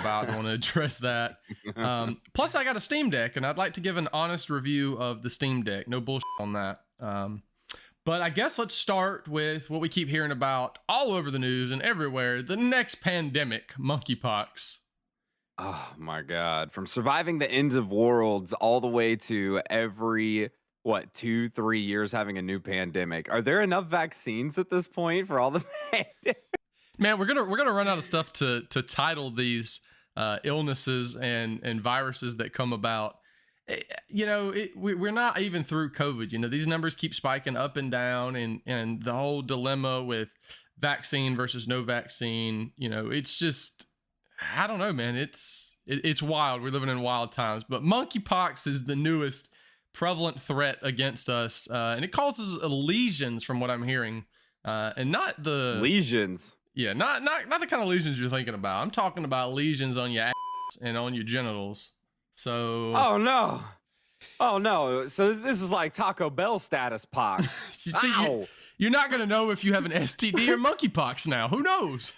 about and want to address that. Plus, I got a Steam Deck, and I'd like to give an honest review of the Steam Deck. No bullshit on that. But I guess let's start with what we keep hearing about all over the news and everywhere: the next pandemic, monkeypox. Oh my God. From surviving the ends of worlds all the way to every, what, 2, 3 years having a new pandemic. Are there enough vaccines at this point for all the pandemics? Man, we're gonna run out of stuff to title these illnesses and viruses that come about. You know, we're not even through COVID. You know, these numbers keep spiking up and down, and the whole dilemma with vaccine versus no vaccine. You know, it's just, I don't know, man. It's wild. We're living in wild times. But monkeypox is the newest prevalent threat against us, and it causes lesions, from what I'm hearing, and not the lesions. Yeah, not the kind of lesions you're thinking about. I'm talking about lesions on your ass and on your genitals. So. Oh no. Oh no. So this is like Taco Bell status pox. See, you're not gonna know if you have an STD or monkeypox now. Who knows?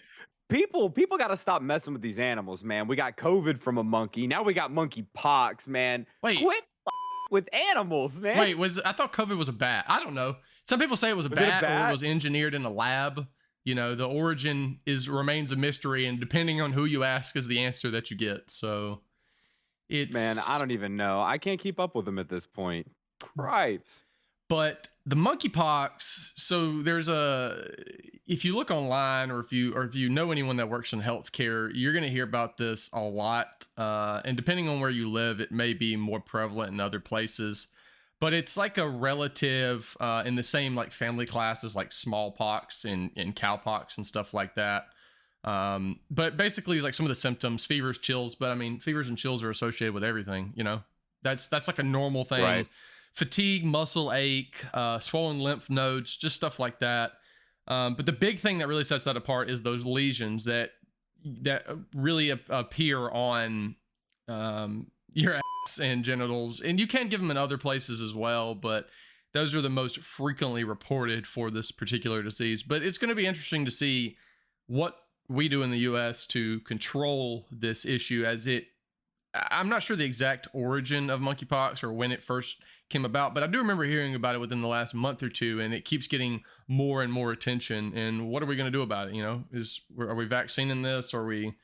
People got to stop messing with these animals, man. We got COVID from a monkey. Now we got monkeypox, man. Wait. Quit with animals, man. Wait, I thought COVID was a bat. I don't know. Some people say it was a bat or it was engineered in a lab. You know, the origin remains a mystery, and depending on who you ask is the answer that you get. So it's, man, I don't even know. I can't keep up with them at this point. Cripes. But the monkeypox, so there's if you look online or if you know anyone that works in healthcare, you're going to hear about this a lot. And depending on where you live, it may be more prevalent in other places. But it's like a relative in the same like family classes like smallpox and cowpox and stuff like that. But basically it's like some of the symptoms: fevers, chills. But I mean, fevers and chills are associated with everything, you know. That's like a normal thing. Right. Fatigue, muscle ache, swollen lymph nodes, just stuff like that. But the big thing that really sets that apart is those lesions that really appear on your ass and genitals, and you can give them in other places as well, but those are the most frequently reported for this particular disease. But it's going to be interesting to see what we do in the US to control this issue, as I'm not sure the exact origin of monkeypox or when it first came about, but I do remember hearing about it within the last month or two, and it keeps getting more and more attention. And what are we going to do about it? You know, are we vaccinating this? Or are we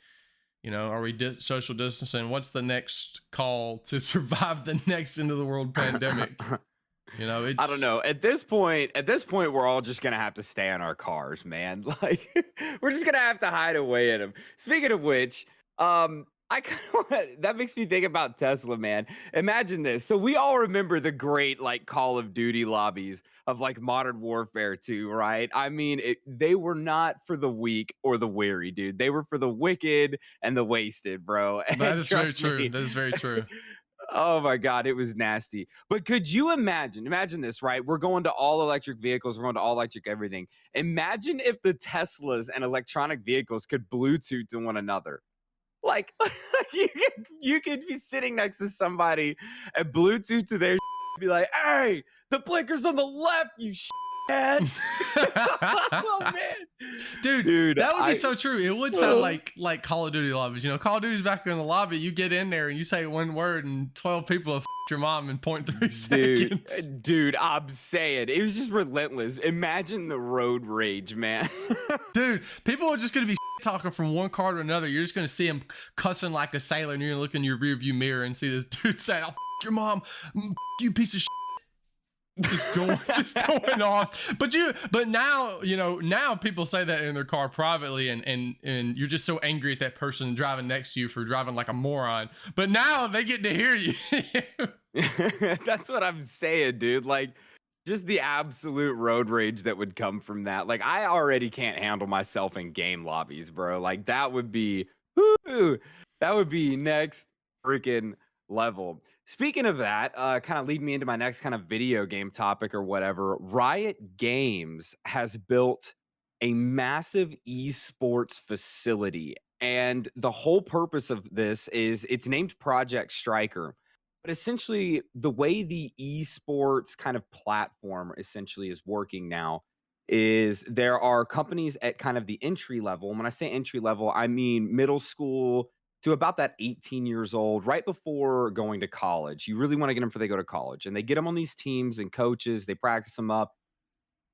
social distancing? What's the next call to survive the next end of the world pandemic? You know, I don't know. At this point, we're all just going to have to stay in our cars, man. Like, we're just going to have to hide away in them. Speaking of which, that makes me think about Tesla, man. Imagine this. So we all remember the great like Call of Duty lobbies of like Modern Warfare 2, right? I mean, they were not for the weak or the weary, dude. They were for the wicked and the wasted, bro. And that is very true. That is very true. Oh my God, it was nasty. But could you imagine this, right? We're going to all electric vehicles. We're going to all electric everything. Imagine if the Teslas and electronic vehicles could Bluetooth to one another. Like you could be sitting next to somebody and Bluetooth to their be like, hey, the blinker's on the left, you shithead. Oh man, dude, that would be so true. It would sound like Call of Duty lobbies. You know, Call of Duty's back in the lobby. You get in there and you say one word, and 12 people have your mom in 0.3 seconds. Dude, I'm saying it was just relentless. Imagine the road rage, man. Dude, people are just gonna be talking from one car to another. You're just gonna see him cussing like a sailor, and you're gonna look in your rearview mirror and see this dude say, "I'll your mom, you piece of shit." just going off. But now people say that in their car privately, and you're just so angry at that person driving next to you for driving like a moron. But now they get to hear you. That's what I'm saying, dude. Like, just the absolute road rage that would come from that. Like, I already can't handle myself in game lobbies, bro. Like, that would be next freaking level. Speaking of that, kind of lead me into my next kind of video game topic or whatever. Riot Games has built a massive esports facility, and the whole purpose of this is it's named Project Stryker. But essentially, the way the esports kind of platform essentially is working now is there are companies at kind of the entry level. And when I say entry level, I mean middle school to about that 18 years old, right before going to college. You really want to get them before they go to college. And they get them on these teams and coaches, they practice them up.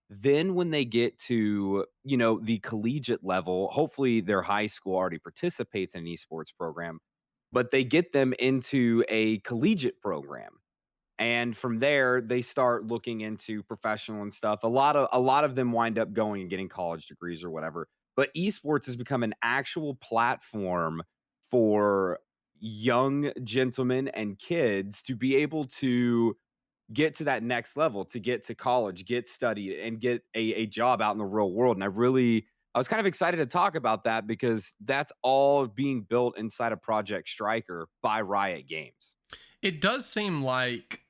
Then when they get to, the collegiate level, hopefully their high school already participates in an esports program, but they get them into a collegiate program. And from there, they start looking into professional and stuff. A lot of them wind up going and getting college degrees or whatever. But esports has become an actual platform for young gentlemen and kids to be able to get to that next level, to get to college, get studied, and get a job out in the real world. And I was kind of excited to talk about that because that's all being built inside of Project Stryker by Riot Games. It does seem like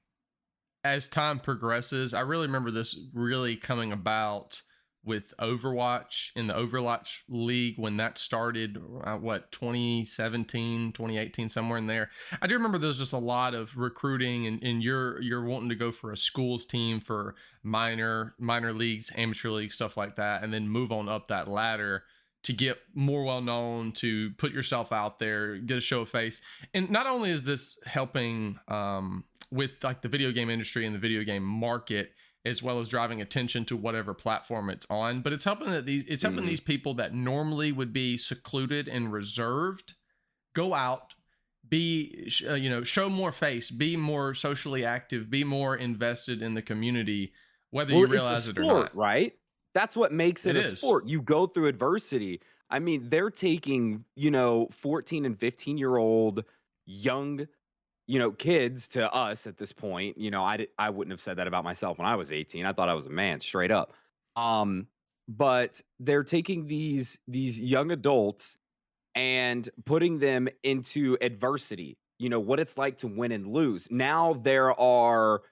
as time progresses, I really remember this really coming about with Overwatch in the Overwatch League when that started, 2017, 2018, somewhere in there. I do remember there's just a lot of recruiting, and you're wanting to go for a schools team for minor leagues, amateur leagues, stuff like that, and then move on up that ladder to get more well known, to put yourself out there, get a show of face. And not only is this helping with like the video game industry and the video game market, as well as driving attention to whatever platform it's on, but it's helping these people that normally would be secluded and reserved go out, be show more face, be more socially active, be more invested in the community, whether you realize it or not. Right? That's what makes it It a is. sport. You go through adversity. I mean, they're taking, 14 and 15-year-old young, kids to us at this point. I wouldn't have said that about myself when I was 18. I thought I was a man straight up. Um, but they're taking these young adults and putting them into adversity. What it's like to win and lose. Now there are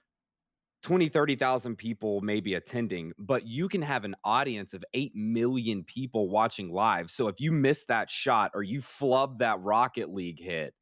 20, 30,000 people maybe attending, but you can have an audience of 8 million people watching live. So if you miss that shot or you flub that Rocket League hit,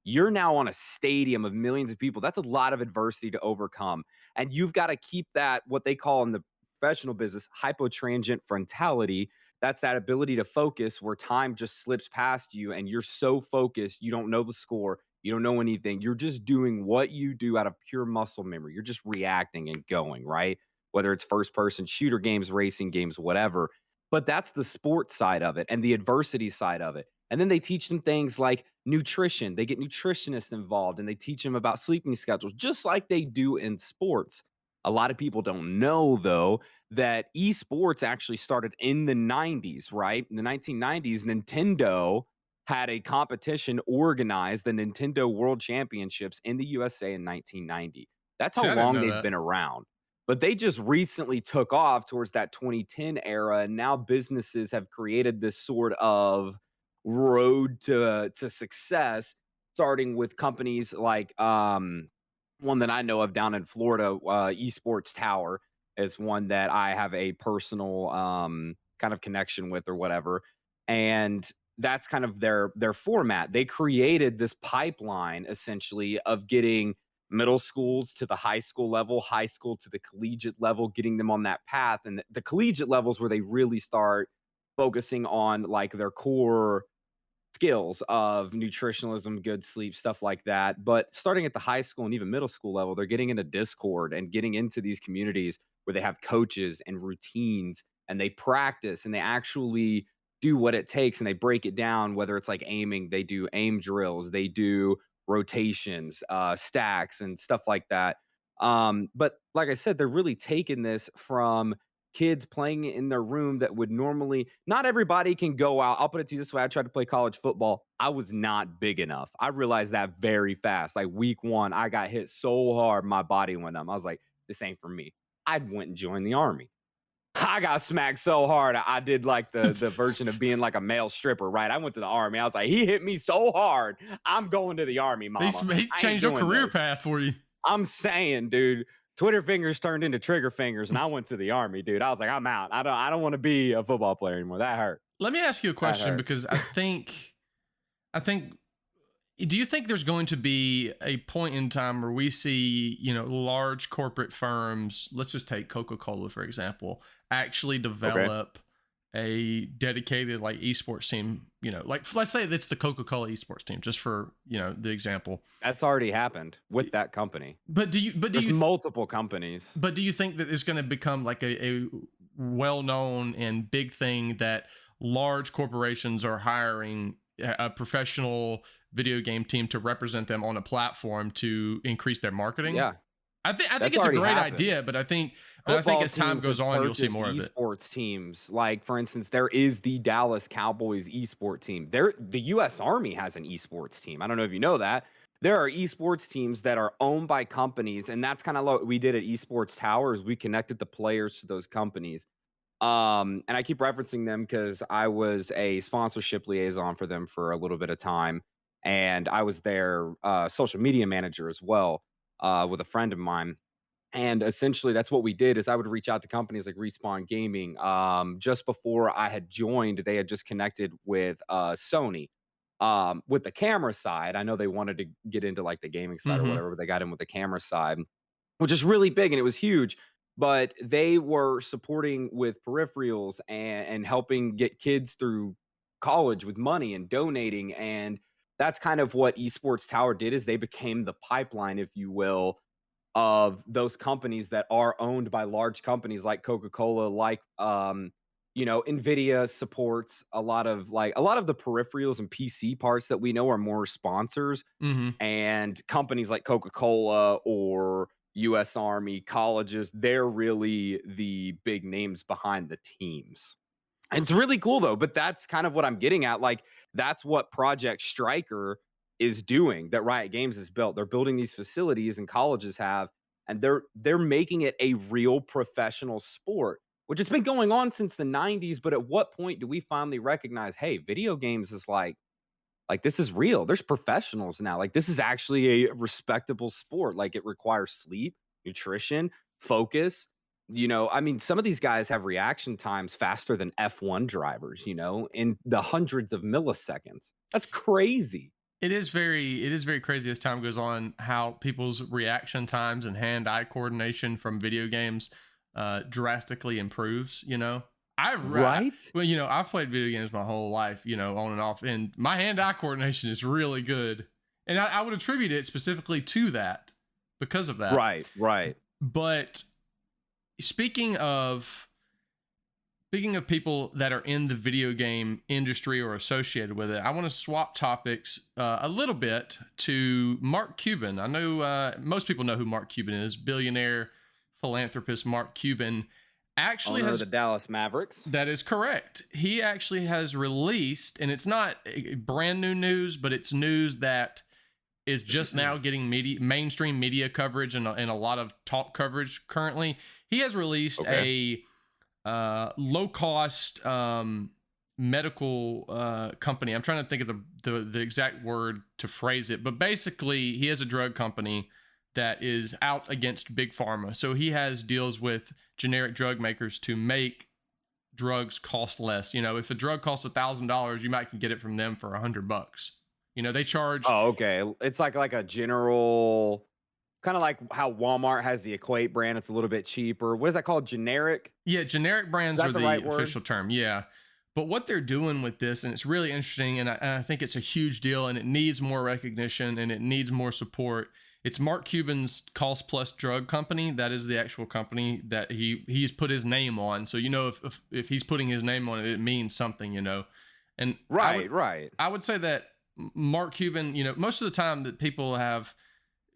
you're now on a stadium of millions of people. That's a lot of adversity to overcome. And you've got to keep that, what they call in the professional business, hypotransient frontality. That's that ability to focus where time just slips past you and you're so focused, you don't know the score, you don't know anything. You're just doing what you do out of pure muscle memory. You're just reacting and going, right? Whether it's first person shooter games, racing games, whatever. But that's the sports side of it and the adversity side of it. And then they teach them things like nutrition. They get nutritionists involved and they teach them about sleeping schedules, just like they do in sports. A lot of people don't know, though, that esports actually started in the 90s, right? In the 1990s, Nintendo had a competition organized, the Nintendo World Championships in the USA in 1990. That's how See, I didn't long know they've that. been around. But they just recently took off towards that 2010 era, and now businesses have created this sort of road to success, starting with companies like one that I know of down in Florida, Esports Tower is one that I have a personal kind of connection with or whatever. And that's kind of their format. They created this pipeline essentially of getting middle schools to the high school level, high school to the collegiate level, getting them on that path. And the collegiate levels where they really start focusing on like their core skills of nutritionalism, good sleep, stuff like that. But starting at the high school and even middle school level, they're getting into Discord and getting into these communities where they have coaches and routines and they practice and they actually do what it takes and they break it down, whether it's like aiming, they do aim drills, they do rotations, stacks, and stuff like that. But like I said, they're really taking this from kids playing in their room that would normally not everybody can go out. I'll put it to you this way. I tried to play college football. I was not big enough. I realized that very fast. Like week one, I got hit so hard, my body went numb. I was like, this ain't for me. I went and joined the army. I got smacked so hard. I did like the version of being like a male stripper, right? I went to the army. I was like, he hit me so hard. I'm going to the army, mama. He I ain't changed your doing career this. path for you. I'm saying, dude, Twitter fingers turned into trigger fingers, and I went to the army, dude. I was like, I'm out. I don't want to be a football player anymore. That hurt. Let me ask you a That question hurt. because I think do you think there's going to be a point in time where we see, large corporate firms, let's just take Coca-Cola for example, actually Okay. develop a dedicated like esports team, you know, like let's say that's the Coca-Cola esports team, just for, you know, the example. That's already happened with that company. But There's multiple companies. but do you think that it's going to become like a well-known and big thing that large corporations are hiring a professional video game team to represent them on a platform to increase their marketing? Yeah. I think That's it's a already great happened. idea, but I think Football as time teams goes have on, you'll see purchased more of it. esports teams. Like, for instance, there is the Dallas Cowboys esport team. The US Army has an esports team. I don't know if you know that. There are esports teams that are owned by companies, and that's kind of what we did at Esports Towers. We connected the players to those companies. And I keep referencing them because I was a sponsorship liaison for them for a little bit of time, and I was their social media manager as well, with a friend of mine. And essentially, that's what we did is I would reach out to companies like Respawn Gaming. Just before I had joined, they had just connected with Sony. With the camera side, I know they wanted to get into like the gaming side or Mm-hmm. whatever, but they got in with the camera side, which is really big and it was huge. But they were supporting with peripherals and helping get kids through college with money and donating. And that's kind of what Esports Tower did is they became the pipeline, if you will, of those companies that are owned by large companies like Coca-Cola, like you know, Nvidia supports a lot of the peripherals and PC parts that we know are more sponsors, Mm-hmm. and companies like Coca-Cola or US Army, colleges, they're really the big names behind the teams. It's really cool though, but that's kind of what I'm getting at. Like, that's what Project Stryker is doing that Riot Games has built. They're building these facilities and colleges have, and they're making it a real professional sport, which has been going on since the 90s. But at what point do we finally recognize, hey, video games is like this is real. There's professionals now. Like, this is actually a respectable sport. Like, it requires sleep, nutrition, focus. You know, I mean, some of these guys have reaction times faster than F1 drivers, you know, in the hundreds of milliseconds. That's crazy. It is very crazy as time goes on how people's reaction times and hand-eye coordination from video games drastically improves. You know, Right? well, you know, I've played video games my whole life, you know, on and off, and my hand-eye coordination is really good, and I would attribute it specifically to that because of that. Right, right. But speaking of people that are in the video game industry or associated with it, I want to swap topics a little bit to Mark Cuban. I know most people know who Mark Cuban is, billionaire philanthropist Mark Cuban. Actually, Owner has of the Dallas Mavericks. That is correct. He actually has released, and it's not brand new news, but it's news that is just now getting mainstream media coverage and a lot of talk coverage currently. He has released a low cost medical company. I'm trying to think of the exact word to phrase it, but basically he has a drug company that is out against big pharma. So he has deals with generic drug makers to make drugs cost less. You know, if a drug costs $1,000, you might can get it from them for $100. You know, they charge. Oh, okay. It's like a general, kind of like how Walmart has the Equate brand. It's a little bit cheaper. What is that called? Generic? Yeah, generic brands are the right official term. Yeah. But what they're doing with this, and it's really interesting, and I think it's a huge deal, and it needs more recognition and it needs more support. It's Mark Cuban's Cost Plus Drug Company. That is the actual company that he's put his name on. So, you know, if he's putting his name on it, it means something, you know. And right. I would say that Mark Cuban, you know, most of the time that people have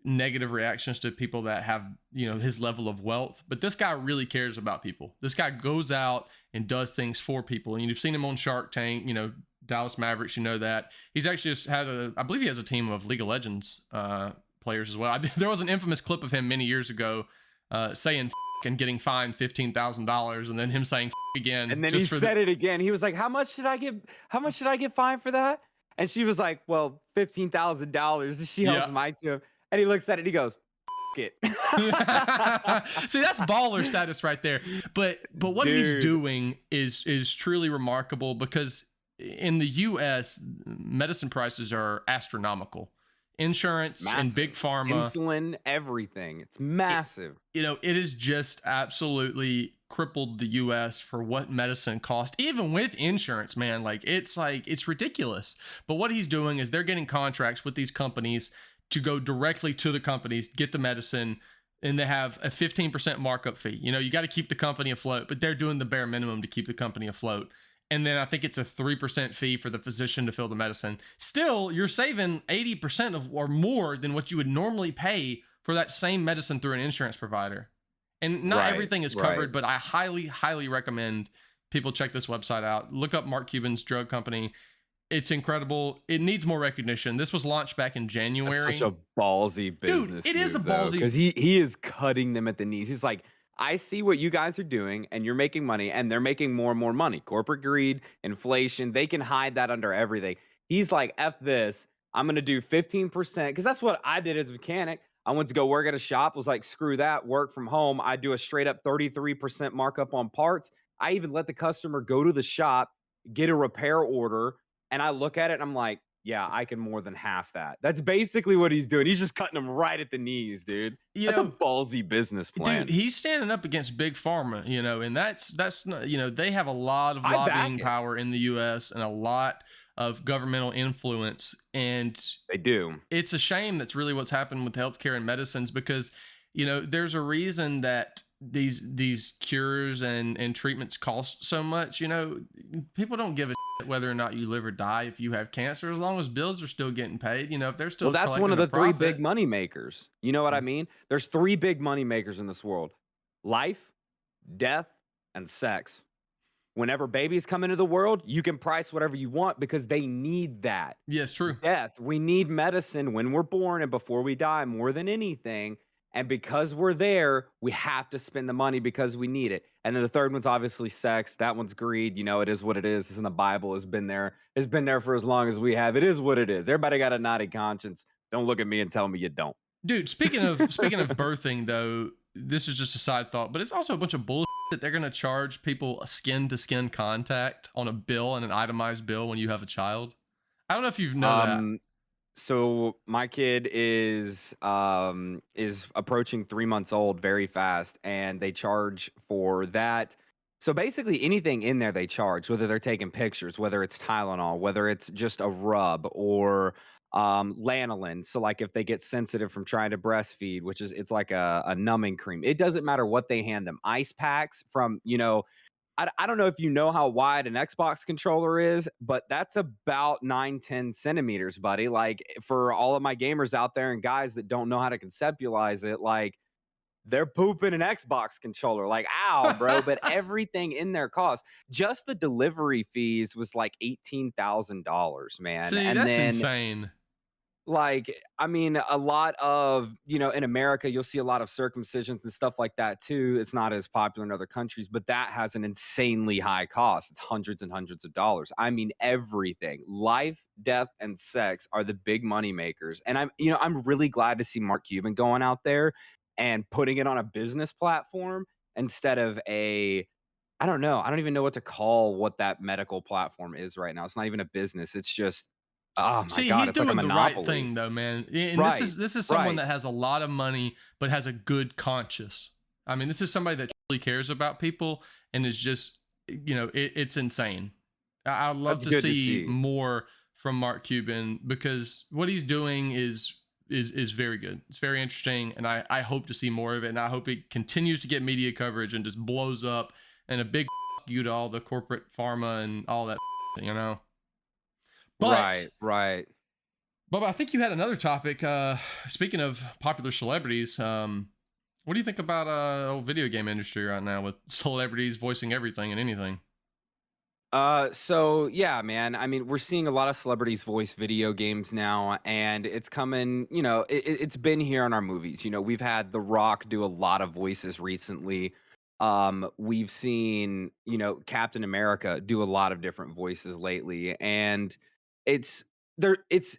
negative reactions to people that have, you know, his level of wealth, but this guy really cares about people. This guy goes out and does things for people. And you've seen him on Shark Tank, you know, Dallas Mavericks, you know that. He's actually just had I believe he has a team of League of Legends players as well. There was an infamous clip of him many years ago saying and getting fined $15,000, and then him saying again. And then he said it again. He was like, "How much should I get fined for that?" And she was like, "Well, $15,000." She holds the mic to him, and he looks at it. And he goes, "It." See, that's baller status right there. But what he's doing is truly remarkable, because in the U.S., medicine prices are astronomical. insurance and big Massive. pharma. Insulin, everything. It's it, massive. it has just absolutely crippled the US for what medicine costs, even with insurance, man. It's ridiculous. But what he's doing is they're getting contracts with these companies to go directly to the companies, get the medicine, and they have a 15% markup fee. You got to keep the company afloat, but they're doing the bare minimum to keep the company afloat. And then I think it's a 3% fee for the physician to fill the medicine. Still, you're saving 80% of or more than what you would normally pay for that same medicine through an insurance provider. And not Right, everything is right. covered, but I highly, highly recommend people check this website out. Look up Mark Cuban's drug company. It's incredible. It needs more recognition. This was launched back in That's such January. a ballsy Dude, business it is a move though, ballsy. because he is cutting them at the knees. He's like, I see what you guys are doing, and you're making money, and they're making more and more money. Corporate greed, inflation, they can hide that under everything. He's like, F this. I'm gonna do 15%. Because that's what I did as a mechanic. I went to go work at a shop, was like, screw that, work from home. I do a straight up 33% markup on parts. I even let the customer go to the shop, get a repair order, and I look at it and I'm like, yeah, I can more than half that. That's basically what he's doing. He's just cutting them right at the knees, dude. You That's a know, ballsy business dude, plan. he's standing up against big pharma, and that's not, they have a lot of I back lobbying it. power in the US and a lot of governmental influence. And They do. it's a shame that's really what's happened with healthcare and medicines, because there's a reason that these cures and treatments cost so much. People don't give a shit whether or not you live or die if you have cancer, as long as bills are still getting paid. If they're Well, still that's one of collecting a the three big profit. money makers. You know what I mean? There's three big money makers in this world: life, death, and sex. Whenever babies come into the world, you can price whatever you want because they need that. Yes, true. Death, we need medicine when we're born and before we die more than anything. And because we're there, we have to spend the money because we need it. And then the third one's obviously sex. That one's greed. It is what it is. It's in the Bible. It's been there. It's been there for as long as we have. It is what it is. Everybody got a naughty conscience. Don't look at me and tell me you don't. Dude, speaking of birthing though, this is just a side thought, but it's also a bunch of bullshit that they're gonna charge people a skin to skin contact on a bill, and an itemized bill, when you have a child. I don't know if you know that. Um, so my kid is approaching 3 months old very fast, and they charge for that. So basically anything in there they charge, whether they're taking pictures, whether it's Tylenol, whether it's just a rub, or lanolin. So like if they get sensitive from trying to breastfeed, which is it's like a numbing cream. It doesn't matter what they hand them. Ice packs from, I don't know if you know how wide an Xbox controller is, but that's about 9-10 centimeters, buddy. Like, for all of my gamers out there and guys that don't know how to conceptualize it, like, they're pooping an Xbox controller. Like, ow, bro. But everything in there costs. Just the delivery fees was like $18,000, man. See, And that's then, insane. like, I mean, a lot of, in America, you'll see a lot of circumcisions and stuff like that too. It's not as popular in other countries, but that has an insanely high cost. It's hundreds and hundreds of dollars. I mean, everything, life, death, and sex are the big money makers. And I'm really glad to see Mark Cuban going out there and putting it on a business platform instead of I don't know. I don't even know what to call what that medical platform is right now. It's not even a business. It's just, oh my See, God, he's it's like a doing the right monopoly. thing though, man. And this Right, is this is someone right. that has a lot of money but has a good conscience. I mean, this is somebody that truly cares about people and is just, it's insane. I'd love That's to good to see see. more from Mark Cuban, because what he's doing is very good. It's very interesting, and I hope to see more of it, and I hope it continues to get media coverage and just blows up. And a big you to all the corporate pharma and all that, you know. But Right, right. Bubba, I think you had another topic. Speaking of popular celebrities, what do you think about old video game industry right now with celebrities voicing everything and anything? So yeah, man. I mean, we're seeing a lot of celebrities voice video games now, and it's coming. It's been here in our movies. We've had The Rock do a lot of voices recently. We've seen, Captain America do a lot of different voices lately, and it's there. It's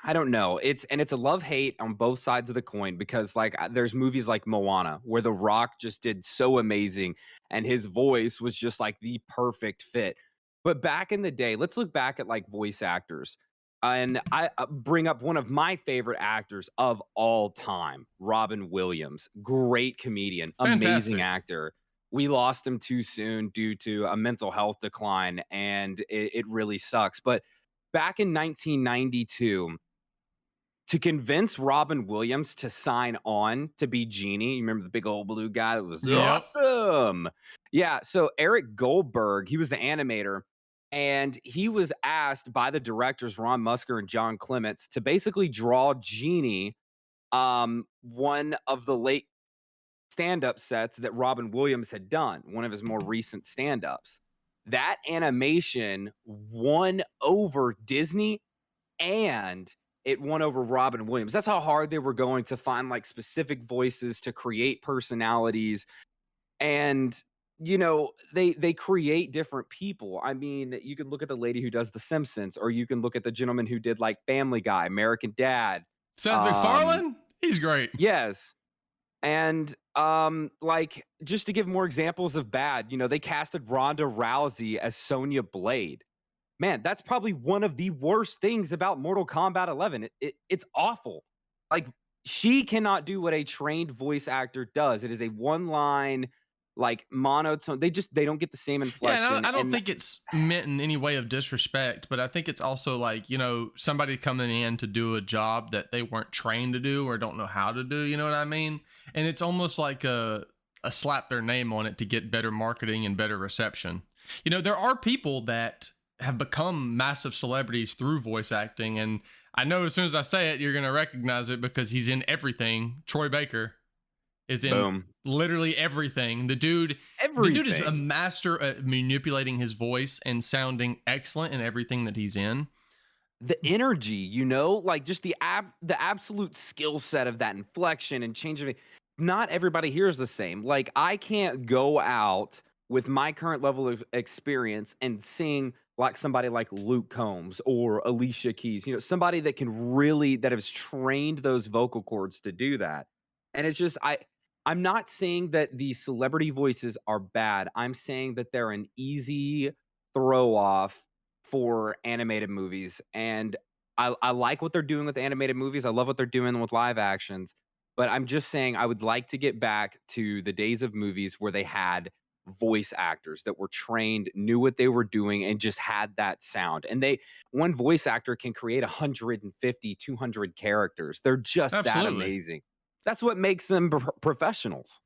I don't know. It's a love hate on both sides of the coin, because like there's movies like Moana where The Rock just did so amazing and his voice was just like the perfect fit. But back in the day, let's look back at like voice actors. And I bring up one of my favorite actors of all time, Robin Williams. Great comedian, amazing Fantastic. actor. We lost him too soon due to a mental health decline, and it really sucks. But back in 1992, to convince Robin Williams to sign on to be Genie, you remember the big old blue guy that was Yep. awesome? Yeah, so Eric Goldberg, he was the animator, and he was asked by the directors Ron Musker and John Clements to basically draw Genie, one of the late stand-up sets that Robin Williams had done, one of his more recent stand-ups. That animation won over Disney and it won over Robin Williams. That's how hard they were going to find like specific voices to create personalities. And they create different people. I mean, you can look at the lady who does The Simpsons, or you can look at the gentleman who did like Family Guy, American Dad. Seth Um, MacFarlane, he's great. yes. And like just to give more examples of bad, they casted Ronda Rousey as Sonya Blade. Man, that's probably one of the worst things about Mortal Kombat 11. It's awful. Like, she cannot do what a trained voice actor does. It is a one line, like monotone. They don't get the same Yeah, and inflection. I don't And think it's meant in any way of disrespect, but I think it's also like, somebody coming in to do a job that they weren't trained to do or don't know how to do, you know what I mean? And it's almost like a slap their name on it to get better marketing and better reception. There are people that have become massive celebrities through voice acting, and I know as soon as I say it, you're going to recognize it because he's in everything. Troy Baker is in boom, literally everything. The dude is a everything. master at manipulating his voice and sounding excellent in everything that he's in. The energy, like just the absolute skill set of that inflection and change of it. Not everybody hears the same. Like, I can't go out with my current level of experience and sing like somebody like Luke Combs or Alicia Keys, somebody that has trained those vocal cords to do that. And it's just I'm not saying that the celebrity voices are bad. I'm saying that they're an easy throw off for animated movies. And I like what they're doing with animated movies. I love what they're doing with live actions. But I'm just saying I would like to get back to the days of movies where they had voice actors that were trained, knew what they were doing, and just had that sound. And one voice actor can create 150, 200 characters. They're just that Absolutely. amazing. That's what makes them professionals.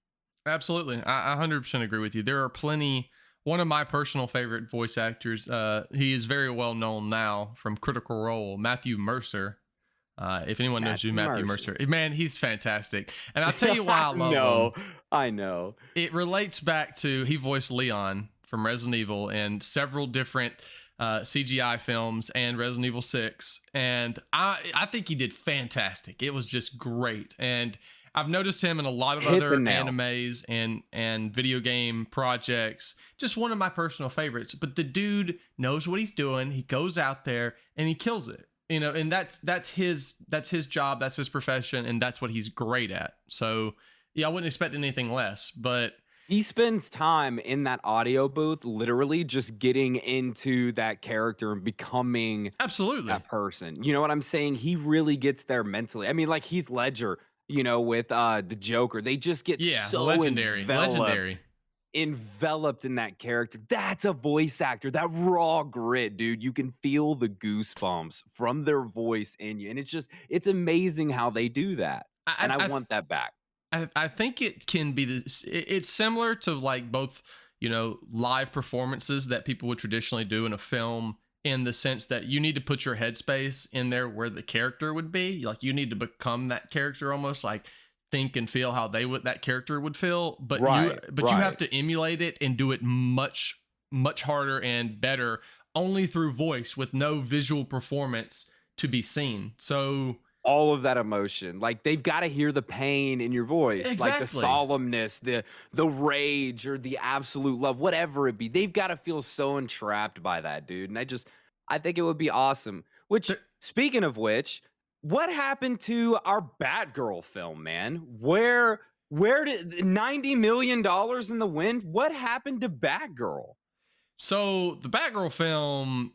Absolutely. I 100% agree with you. There are plenty. One of my personal favorite voice actors, he is very well known now from Critical Role, Matthew Mercer. If anyone knows who Matthew Matthew Mercer. Mercer, man, he's fantastic. And I'll tell you why I love No, him. I know. It relates back to he voiced Leon from Resident Evil and several different CGI films and Resident Evil 6. And I think he did fantastic. It was just great. And I've noticed him in a lot of Hit the other nail. animes and video game projects. Just one of my personal favorites. But the dude knows what he's doing. He goes out there and he kills it. And that's his job, that's his profession, and that's what he's great at. So yeah, I wouldn't expect anything less. But He spends time in that audio booth, literally just getting into that character and becoming absolutely, that person. You know what I'm saying? He really gets there mentally. I mean, like Heath Ledger, with the Joker, they just get yeah, so legendary, enveloped legendary. enveloped in that character. That's a voice actor. That raw grit, dude. You can feel the goosebumps from their voice in you. And it's amazing how they do that. And I I I, want that back. I think it can be this. It's similar to like both, live performances that people would traditionally do in a film, in the sense that you need to put your headspace in there where the character would be. Like you need to become that character, almost like think and feel how that character would feel. But you Right, but you have right. to emulate it and do it much harder and better only through voice with no visual performance to be seen. So All of that emotion. Like, they've gotta hear the pain in your voice, like the exactly. solemnness, the rage, or the absolute love, whatever it be. They've gotta feel so entrapped by that, dude, and I think it would be awesome. Which, speaking of which, what happened to our Batgirl film, man? Where did $90 million in the wind? What happened to Batgirl? So the Batgirl film,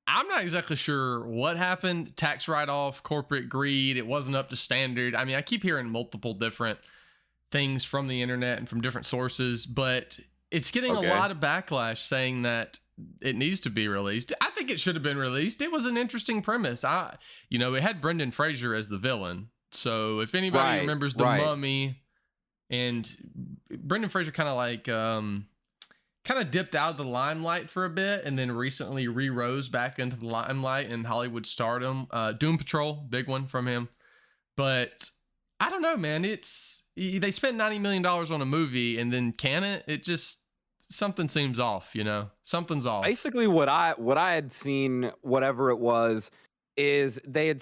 I'm not exactly sure what happened. Tax write-off, corporate greed, it wasn't up to standard. I mean, I keep hearing multiple different things from the internet and from different sources, but it's getting a Okay. lot of backlash saying that it needs to be released. I think it should have been released. It was an interesting premise. It had Brendan Fraser as the villain. So if anybody Right. remembers The Right. Mummy, and Brendan Fraser kind of dipped out of the limelight for a bit and then recently re-rose back into the limelight in Hollywood stardom. Doom Patrol, big one from him. But I don't know, man. They spent $90 million on a movie, and then it just, something seems off, something's off. Basically, what I had seen, whatever it was, is they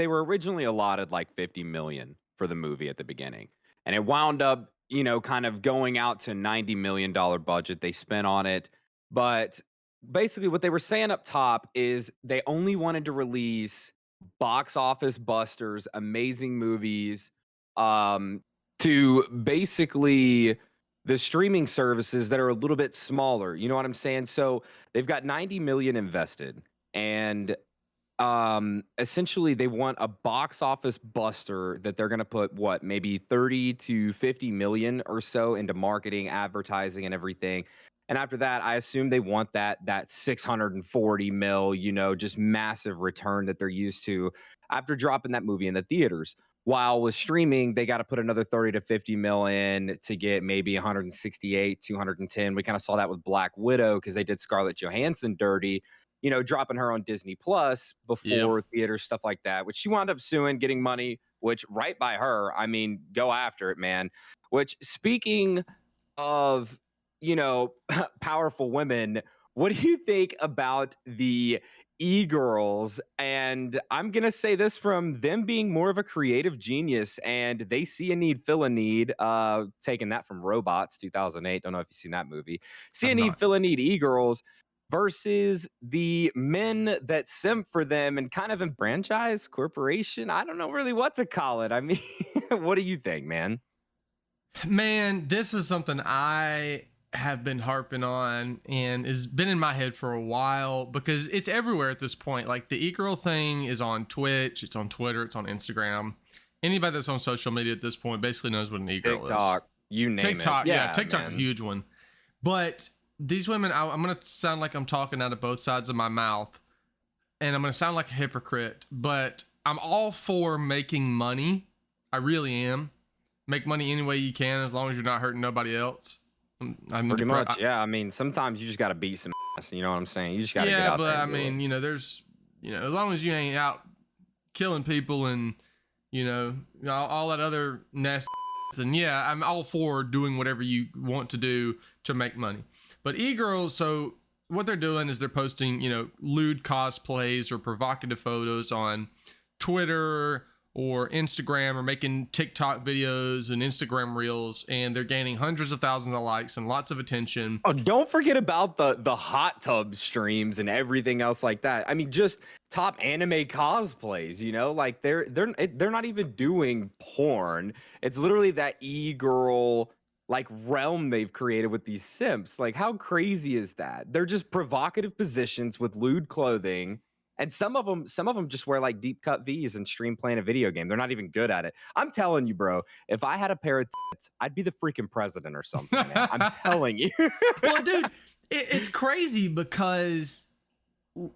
were originally allotted like 50 million for the movie at the beginning, and it wound up, kind of going out to $90 million budget they spent on it. But basically, what they were saying up top is they only wanted to release box office busters, amazing movies, um, to basically the streaming services that are a little bit smaller. You know what I'm saying? So they've got 90 million invested, and essentially they want a box office buster that they're going to put what, maybe 30 to 50 million or so into marketing, advertising, and everything. And after that, I assume they want that 640 mil, just massive return that they're used to after dropping that movie in the theaters. While with streaming, they got to put another 30 to 50 mil in to get maybe 168, 210. We kind of saw that with Black Widow because they did Scarlett Johansson dirty, dropping her on Disney Plus Yep. before theaters, stuff like that, which she wound up suing, getting money, which right by her. I mean, go after it, man. Which, speaking of, powerful women, what do you think about the e-girls? And I'm gonna say this from them being more of a creative genius, and they see a need, fill a need. Taking that from Robots 2008. Don't know if you've seen that movie. See I've a need, not. fill a need. E-girls versus the men that simp for them and kind of a franchise corporation. I don't know really what to call it. I mean, what do you think, man? Man, this is something I have been harping on and has been in my head for a while because it's everywhere at this point. Like the e-girl thing is on Twitch, it's on Twitter, it's on Instagram. Anybody that's on social media at this point basically knows what an e-girl is. TikTok, you name TikTok, it. yeah, Yeah, TikTok's a man. huge one. But these women, I'm gonna sound like I'm talking out of both sides of my mouth, and I'm gonna sound like a hypocrite, but I'm all for making money. I really am. Make money any way you can as long as you're not hurting nobody else. I need Pretty to much, yeah. I mean, sometimes you just got to beat some ass. You know what I'm saying? You just got to get yeah, out but there I and do it. mean, there's, as long as you ain't out killing people and, all that other nasty, then yeah, I'm all for doing whatever you want to do to make money. But e-girls, so what they're doing is they're posting, lewd cosplays or provocative photos on Twitter or Instagram, or making TikTok videos and Instagram reels, and they're gaining hundreds of thousands of likes and lots of attention. Oh, don't forget about the hot tub streams and everything else like that. I mean, just top anime cosplays. Like they're not even doing porn. It's literally that e-girl like realm they've created with these simps. Like, how crazy is that? They're just provocative positions with lewd clothing. And some of them just wear like deep cut V's and stream playing a video game. They're not even good at it. I'm telling you, bro, if I had a pair of tits, I'd be the freaking president or something, man. I'm telling you. Well, dude, it's crazy because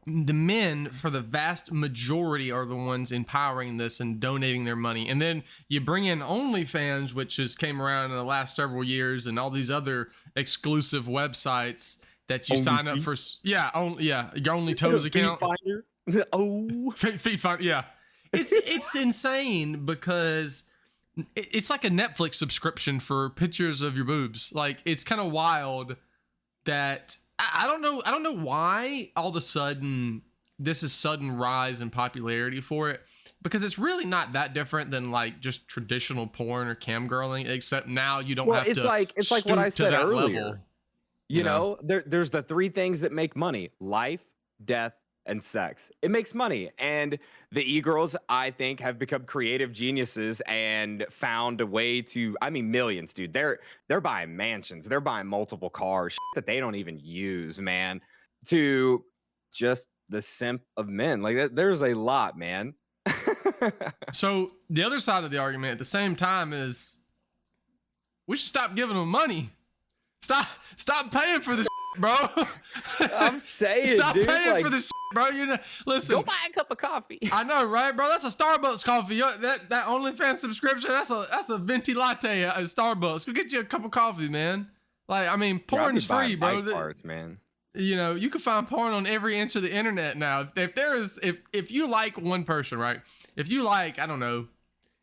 the men, for the vast majority, are the ones empowering this and donating their money. And then you bring in OnlyFans, which just came around in the last several years, and all these other exclusive websites that you sign up for. Your Only Toes account. Finder. Oh, Feet Finder. Yeah, it's insane because it's like a Netflix subscription for pictures of your boobs. Like, it's kind of wild that I don't know why all of a sudden this is sudden rise in popularity for it, because it's really not that different than like just traditional porn or cam girling, except now you don't have to it's like what I stoop to said that earlier. level. There's the three things that make money: life, death, and sex. It makes money. And the e-girls, I think, have become creative geniuses and found a way to, I mean, millions, dude. They're buying mansions, they're buying multiple cars, shit that they don't even use, man, to just the simp of men. Like there's a lot, man. So the other side of the argument at the same time is we should stop giving them money. Stop paying for this shit, bro. I'm saying, stop dude, paying like, for this shit, bro. You know, listen. go buy a cup of coffee. I know, right, bro? That's a Starbucks coffee. That OnlyFans subscription. That's a venti latte at Starbucks. Go get you a cup of coffee, man. Like, I mean, porn's free, bro. Parts, man. You know, you can find porn on every inch of the internet now. If you like one person, right? If you like, I don't know,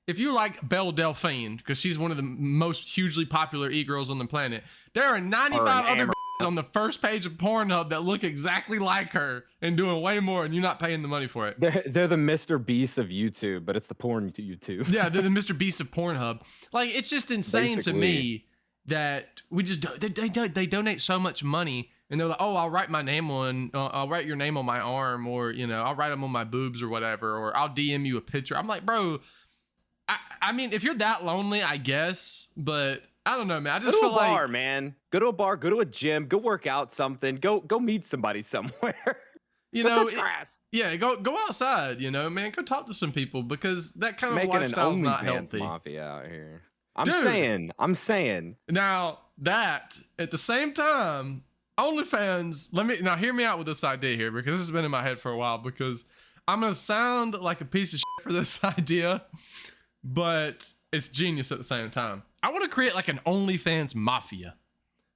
if you like Belle Delphine, because she's one of the most hugely popular e-girls on the planet, there are 95 other on the first page of Pornhub that look exactly like her and doing way more, and you're not paying the money for it. They're the Mr. Beast of YouTube, but it's the porn YouTube. Yeah, they're the Mr. Beast of Pornhub. Like, it's just insane to me that we just they donate so much money, and they're like, oh, I'll write your name on my arm, or, you know, I'll write them on my boobs or whatever, or I'll DM you a picture. I'm like, bro, I mean, if you're that lonely, I guess, but I don't know, man. I just feel like, bar, man. Go to a bar, go to a gym, go work out something, go meet somebody somewhere. You know, touch grass. Yeah, go outside, you know, man. Go talk to some people, because that kind of lifestyle is not healthy. Mafia out here. I'm saying. Now that at the same time, OnlyFans. Hear me out with this idea here, because this has been in my head for a while. Because I'm gonna sound like a piece of shit for this idea, but it's genius at the same time. I want to create like an OnlyFans mafia.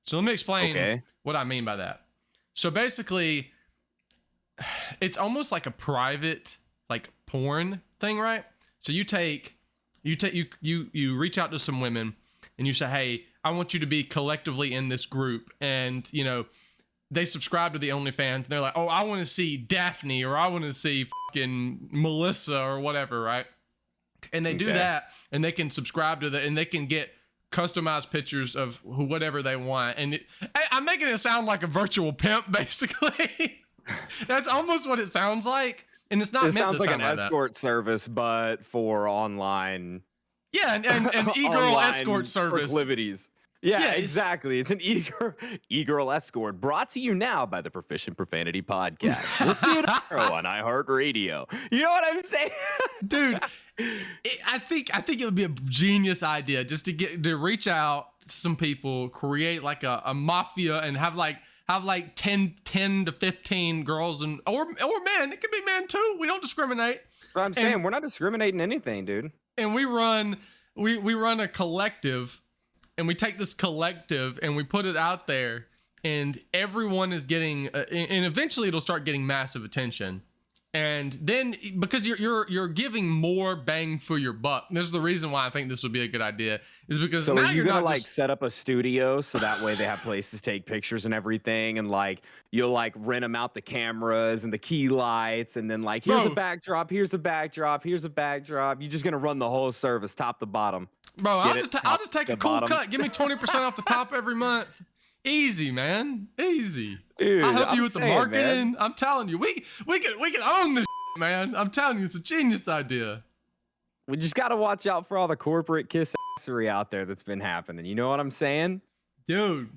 So let me explain what I mean by that. So basically, it's almost like a private, like, porn thing, right? So you reach out to some women and you say, hey, I want you to be collectively in this group. And, you know, they subscribe to the OnlyFans. And they're like, oh, I want to see Daphne, or I want to see fucking Melissa or whatever, right? And they do that, and they can subscribe to and they can get customized pictures of whatever they want. And I'm making it sound like a virtual pimp, basically. That's almost what it sounds like. And it's not meant to sound like an escort service, but for online. Yeah, and e-girl escort service. Proclivities. Yeah, exactly. It's an e-girl escort, brought to you now by the Proficient Profanity podcast. We'll see you tomorrow on iHeartRadio. You know what I'm saying? Dude, I think it would be a genius idea just to reach out to some people, create like a mafia, and have like 10 to 15 girls or men. It could be men too. We don't discriminate. But I'm saying we're not discriminating anything, dude. And we run a collective, and we take this collective and we put it out there, and everyone is getting and eventually it'll start getting massive attention. And then, because you're giving more bang for your buck, and this is the reason why I think this would be a good idea, is because now you're gonna like set up a studio so that way they have places to take pictures and everything, and like you'll like rent them out the cameras and the key lights, and then like here's a backdrop, here's a backdrop, here's a backdrop. You're just gonna run the whole service top to bottom. Bro, I'll just take a cool cut. Give me 20% off the top every month. Easy, man. Easy. Dude, I'll help you with the marketing. Man. I'm telling you, we can own this shit, man. I'm telling you, it's a genius idea. We just got to watch out for all the corporate kissery out there that's been happening. You know what I'm saying? Dude,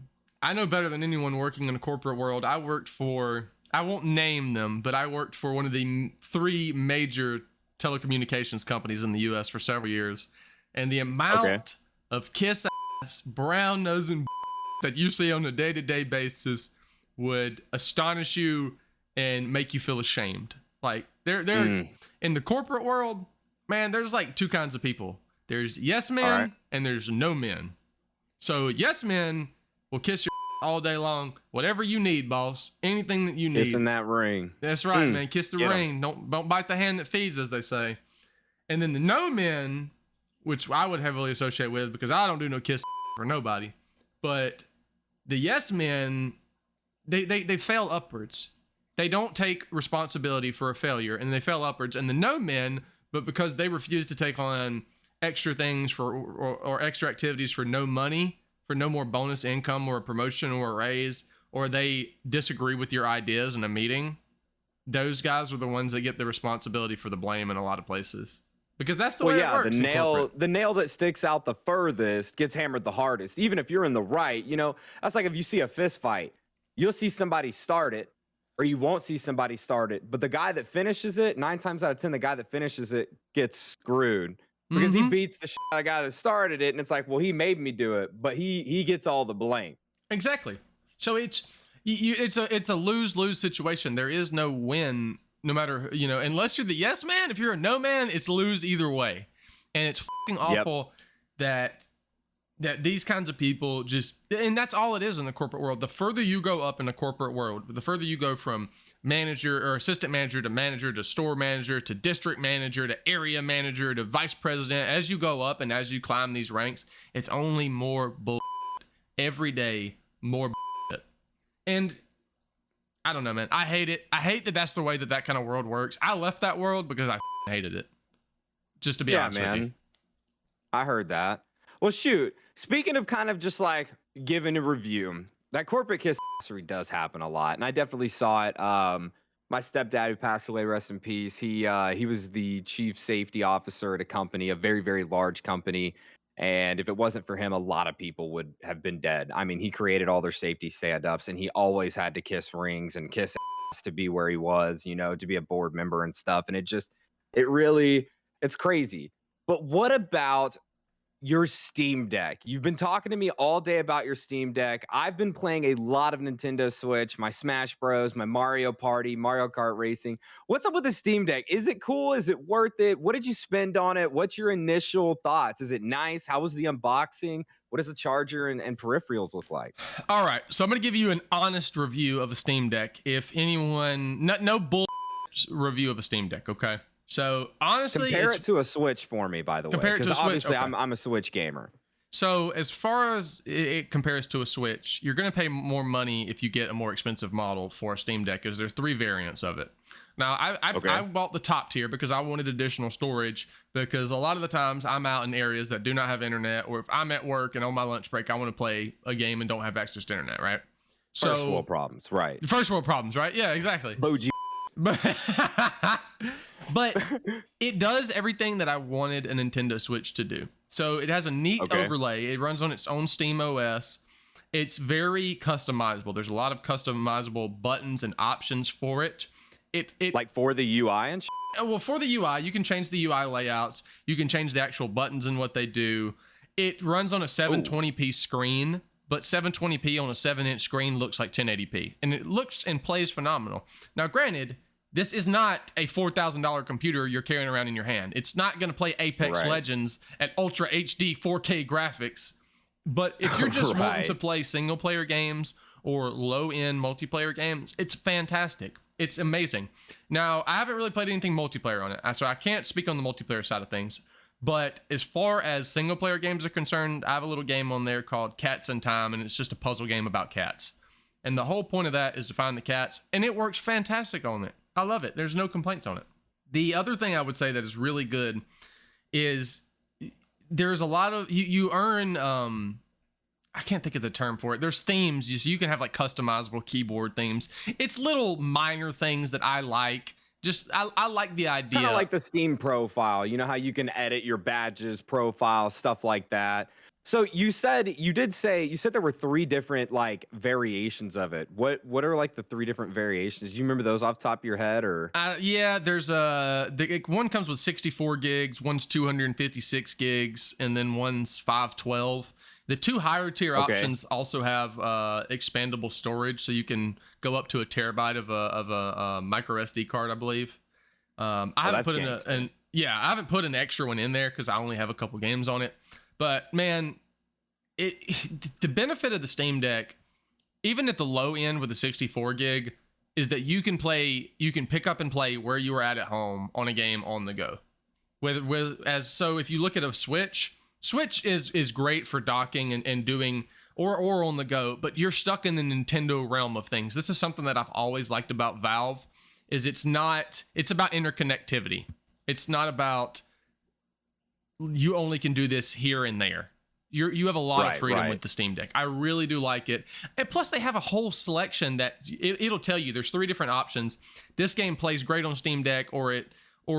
I know better than anyone working in the corporate world. I won't name them, but I worked for one of the 3 major telecommunications companies in the US for several years. And the amount of kiss ass, brown nosing that you see on a day-to-day basis would astonish you and make you feel ashamed. Like, they're in the corporate world, man, there's like 2 kinds of people. There's yes men and there's no men. So yes men will kiss your all day long. Whatever you need, boss. Anything that you need. Kissing that ring. That's right, man. Kiss the ring. Don't bite the hand that feeds, as they say. And then the no men, which I would heavily associate with, because I don't do no kiss for nobody. But the yes men, they fail upwards. They don't take responsibility for a failure, and they fail upwards. And the no men, but because they refuse to take on extra things or extra activities for no money, for no more bonus income or a promotion or a raise, or they disagree with your ideas in a meeting, those guys are the ones that get the responsibility for the blame in a lot of places. Because that's the way it works. The nail that sticks out the furthest gets hammered the hardest. Even if you're in the right, you know, that's like if you see a fist fight, you'll see somebody start it, or you won't see somebody start it. But the guy that finishes it, 9 times out of 10, the guy that finishes it gets screwed because he beats the shit out of the guy that started it. And it's like, well, he made me do it, but he gets all the blame. Exactly. So it's a lose-lose situation. There is no win, no matter, unless you're the yes man. If you're a no man, it's lose either way. And it's fucking awful that these kinds of people just, and that's all it is in the corporate world. The further you go up in the corporate world, the further you go from manager or assistant manager to store manager to district manager to area manager to vice president, as you go up and as you climb these ranks, it's only more bullshit every day, more bullshit. And I don't know, man. I hate it. I hate that that's the way that kind of world works. I left that world because I hated it. Just to be honest with you. I heard that. Well, shoot. Speaking of kind of just like giving a review, that corporate kissery does happen a lot, and I definitely saw it. My stepdad, who passed away, rest in peace. He was the chief safety officer at a company, a very, very large company. And if it wasn't for him, a lot of people would have been dead. I mean, he created all their safety stand-ups, and he always had to kiss rings and kiss ass to be where he was, to be a board member and stuff. And it's crazy. But what about your Steam Deck? You've been talking to me all day about your Steam Deck. I've been playing a lot of Nintendo Switch, my Smash Bros, my Mario Party, Mario Kart Racing. What's up with the Steam Deck? Is it cool? Is it worth it? What did you spend on it? What's your initial thoughts? Is it nice? How was the unboxing? What does the charger and peripherals look like? All right, so I'm going to give you an honest review of a Steam Deck. If anyone, no bull review of a Steam Deck, okay? So honestly, compare it to a Switch for me, by the way, because obviously okay. I'm a Switch gamer. So as far as it compares to a Switch, you're going to pay more money if you get a more expensive model for a Steam Deck, because there's 3 variants of it. Now, I bought the top tier because I wanted additional storage, because a lot of the times I'm out in areas that do not have internet, or if I'm at work and on my lunch break, I want to play a game and don't have access to internet, right? First world problems, right? First world problems, right? Yeah, exactly. Boji. But it does everything that I wanted a Nintendo Switch to do. So it has a neat overlay. It runs on its own Steam OS. It's very customizable. There's a lot of customizable buttons and options for it. It like for the UI and well, for the UI, you can change the UI layouts. You can change the actual buttons and what they do. It runs on a 720p screen, but 720p on a 7-inch screen looks like 1080p. And it looks and plays phenomenal. Now, granted, this is not a $4,000 computer you're carrying around in your hand. It's not going to play Apex Legends at Ultra HD 4K graphics. But if you're just wanting to play single player games or low end multiplayer games, it's fantastic. It's amazing. Now, I haven't really played anything multiplayer on it, so I can't speak on the multiplayer side of things. But as far as single player games are concerned, I have a little game on there called Cats in Time, and it's just a puzzle game about cats. And the whole point of that is to find the cats, and it works fantastic on it. I love it. There's no complaints on it. The other thing I would say that is really good is there's a lot of, you earn, I can't think of the term for it. There's themes. You can have like customizable keyboard themes. It's little minor things that I like. Just, I like the idea. Kind of like the Steam profile. You know how you can edit your badges, profile, stuff like that. So you said there were 3 different like variations of it. What are like the 3 different variations? Do you remember those off the top of your head, or? Yeah, there's one comes with 64 gigs, one's 256 gigs, and then one's 512. The 2 higher tier options also have expandable storage, so you can go up to a terabyte of a micro SD card, I believe. I haven't put an extra one in there because I only have a couple games on it. But man, the benefit of the Steam Deck, even at the low end with the 64 gig, is that you can pick up and play where you are at home on a game on the go. So if you look at a Switch is great for docking and doing or on the go, but you're stuck in the Nintendo realm of things. This is something that I've always liked about Valve, is it's about interconnectivity. It's not about you only can do this here and there. You have a lot of freedom with the Steam Deck. I really do like it. And plus they have a whole selection that it'll tell you there's 3 different options. This game plays great on Steam Deck, or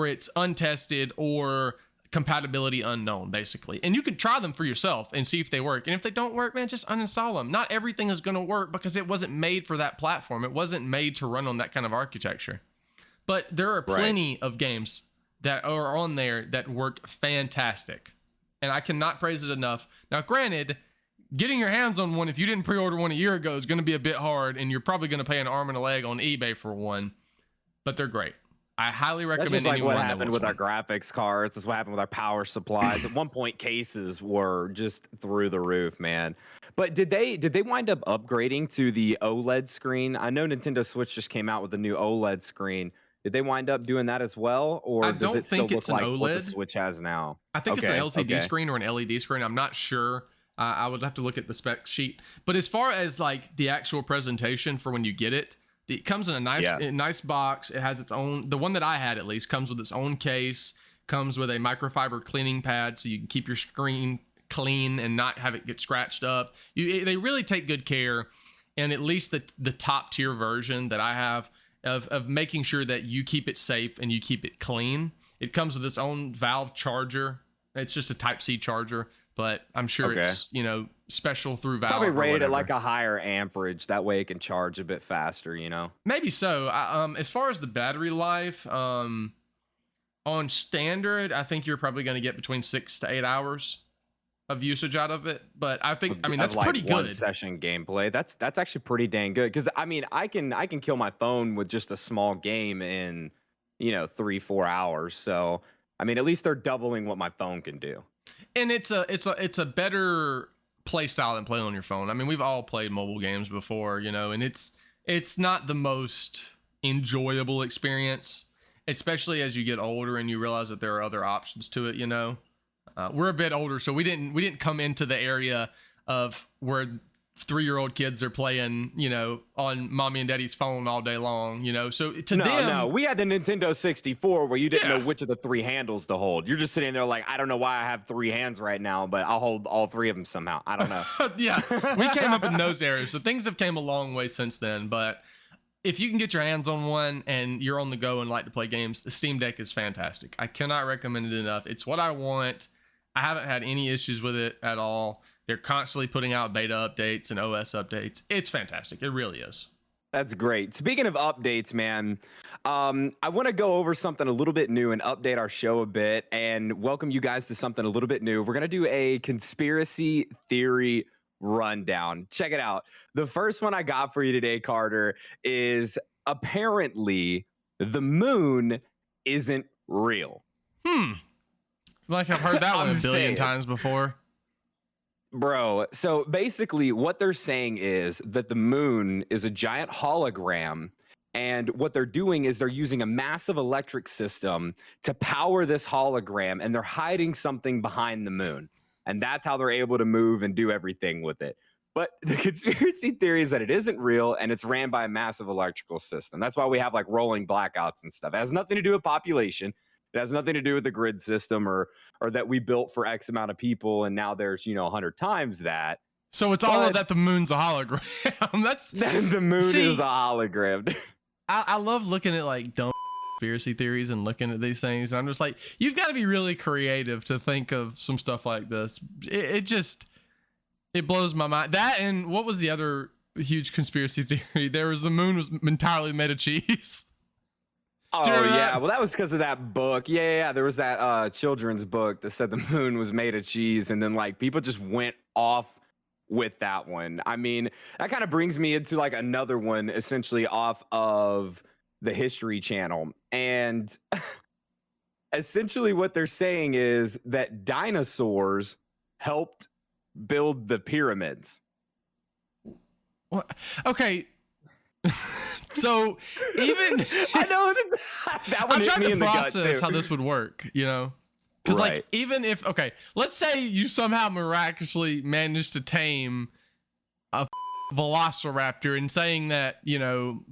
it's untested, or compatibility unknown, basically. And you can try them for yourself and see if they work. And if they don't work, man, just uninstall them. Not everything is going to work because it wasn't made for that platform. It wasn't made to run on that kind of architecture. But there are plenty of games that are on there that work fantastic. And I cannot praise it enough. Now, granted, getting your hands on one, if you didn't pre-order one a year ago, is going to be a bit hard. And you're probably going to pay an arm and a leg on eBay for one. But they're great. I highly recommend. That's just like what anyone happened with our graphics cards. That's what happened with our power supplies. At one point, cases were just through the roof, man. But did they wind up upgrading to the OLED screen? I know Nintendo Switch just came out with a new OLED screen. Did they wind up doing that as well, or does it still look like what the Switch has now? I think it's an LCD screen or an LED screen. I'm not sure. I would have to look at the spec sheet. But as far as like the actual presentation for when you get it, it comes in a nice box. It has its own, the one that I had at least, comes with its own case, comes with a microfiber cleaning pad so you can keep your screen clean and not have it get scratched up. They really take good care, and at least the top tier version that I have of making sure that you keep it safe and you keep it clean. It comes with its own valve charger. It's just a Type-C charger, but I'm sure it's, you know, special through valve. Probably rated at like a higher amperage. That way it can charge a bit faster, you know? Maybe so. As far as the battery life, on standard, I think you're probably going to get between 6 to 8 hours of usage out of it. But I think, that's like pretty good. One session gameplay. That's actually pretty dang good. Because I mean, I can kill my phone with just a small game in, you know, 3-4 hours. So I mean, at least they're doubling what my phone can do. And it's a better play style than playing on your phone. I mean, we've all played mobile games before, you know, and it's not the most enjoyable experience, especially as you get older and you realize that there are other options to it, you know. We're a bit older, so we didn't come into the area of where 3-year-old kids are playing, you know, on mommy and daddy's phone all day long, you know. So to them, no, we had the Nintendo 64 where you didn't know which of the 3 handles to hold. You're just sitting there like, I don't know why I have 3 hands right now, but I'll hold all 3 of them somehow. I don't know. Yeah, we came up in those areas, so things have came a long way since then. But if you can get your hands on one and you're on the go and like to play games, the Steam Deck is fantastic. I cannot recommend it enough. It's what I want. I haven't had any issues with it at all. They're constantly putting out beta updates and OS updates. It's fantastic. It really is. That's great. Speaking of updates, man, I want to go over something a little bit new and update our show a bit and welcome you guys to something a little bit new. We're going to do a conspiracy theory rundown. Check it out. The first one I got for you today, Carter, is apparently the moon isn't real. Like I've heard that one a billion times before. Bro, so basically what they're saying is that the moon is a giant hologram, and what they're doing is they're using a massive electric system to power this hologram, and they're hiding something behind the moon. And that's how they're able to move and do everything with it. But the conspiracy theory is that it isn't real and it's ran by a massive electrical system. That's why we have like rolling blackouts and stuff. It has nothing to do with population. It has nothing to do with the grid system or that we built for X amount of people, and now there's, you know, 100 times that. So it's all of that the moon's a hologram. The moon is a hologram. I love looking at like dumb conspiracy theories and looking at these things. I'm just like, you've got to be really creative to think of some stuff like this. It blows my mind. That, and what was the other huge conspiracy theory? There was the moon was entirely made of cheese. Oh yeah, well that was because of that book. Yeah. There was that children's book that said the moon was made of cheese, and then like people just went off with that one. I mean, that kind of brings me into like another one, essentially off of the History Channel, and essentially what they're saying is that dinosaurs helped build the pyramids. What? Okay. So even I know that one I'm hit trying me to in the gut process too. how this would work, you know, because like even if let's say you somehow miraculously managed to tame a velociraptor, and saying that, you know,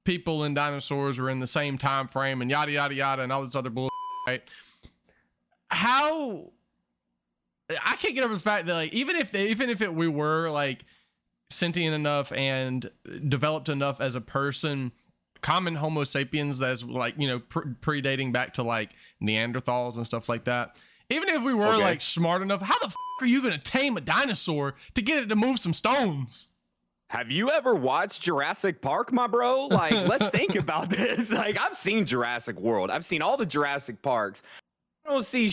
people and dinosaurs were in the same time frame and yada yada yada and all this other bullshit, right? How I can't get over the fact that like even if we were like sentient enough and developed enough as a person common Homo sapiens that's like, you know, predating back to like Neanderthals and stuff like that. Even if we were like smart enough, how the are you gonna tame a dinosaur to get it to move some stones? Have you ever watched Jurassic Park, my bro? Like, let's think about this. Like, I've seen Jurassic World. I've seen all the Jurassic Parks. I don't see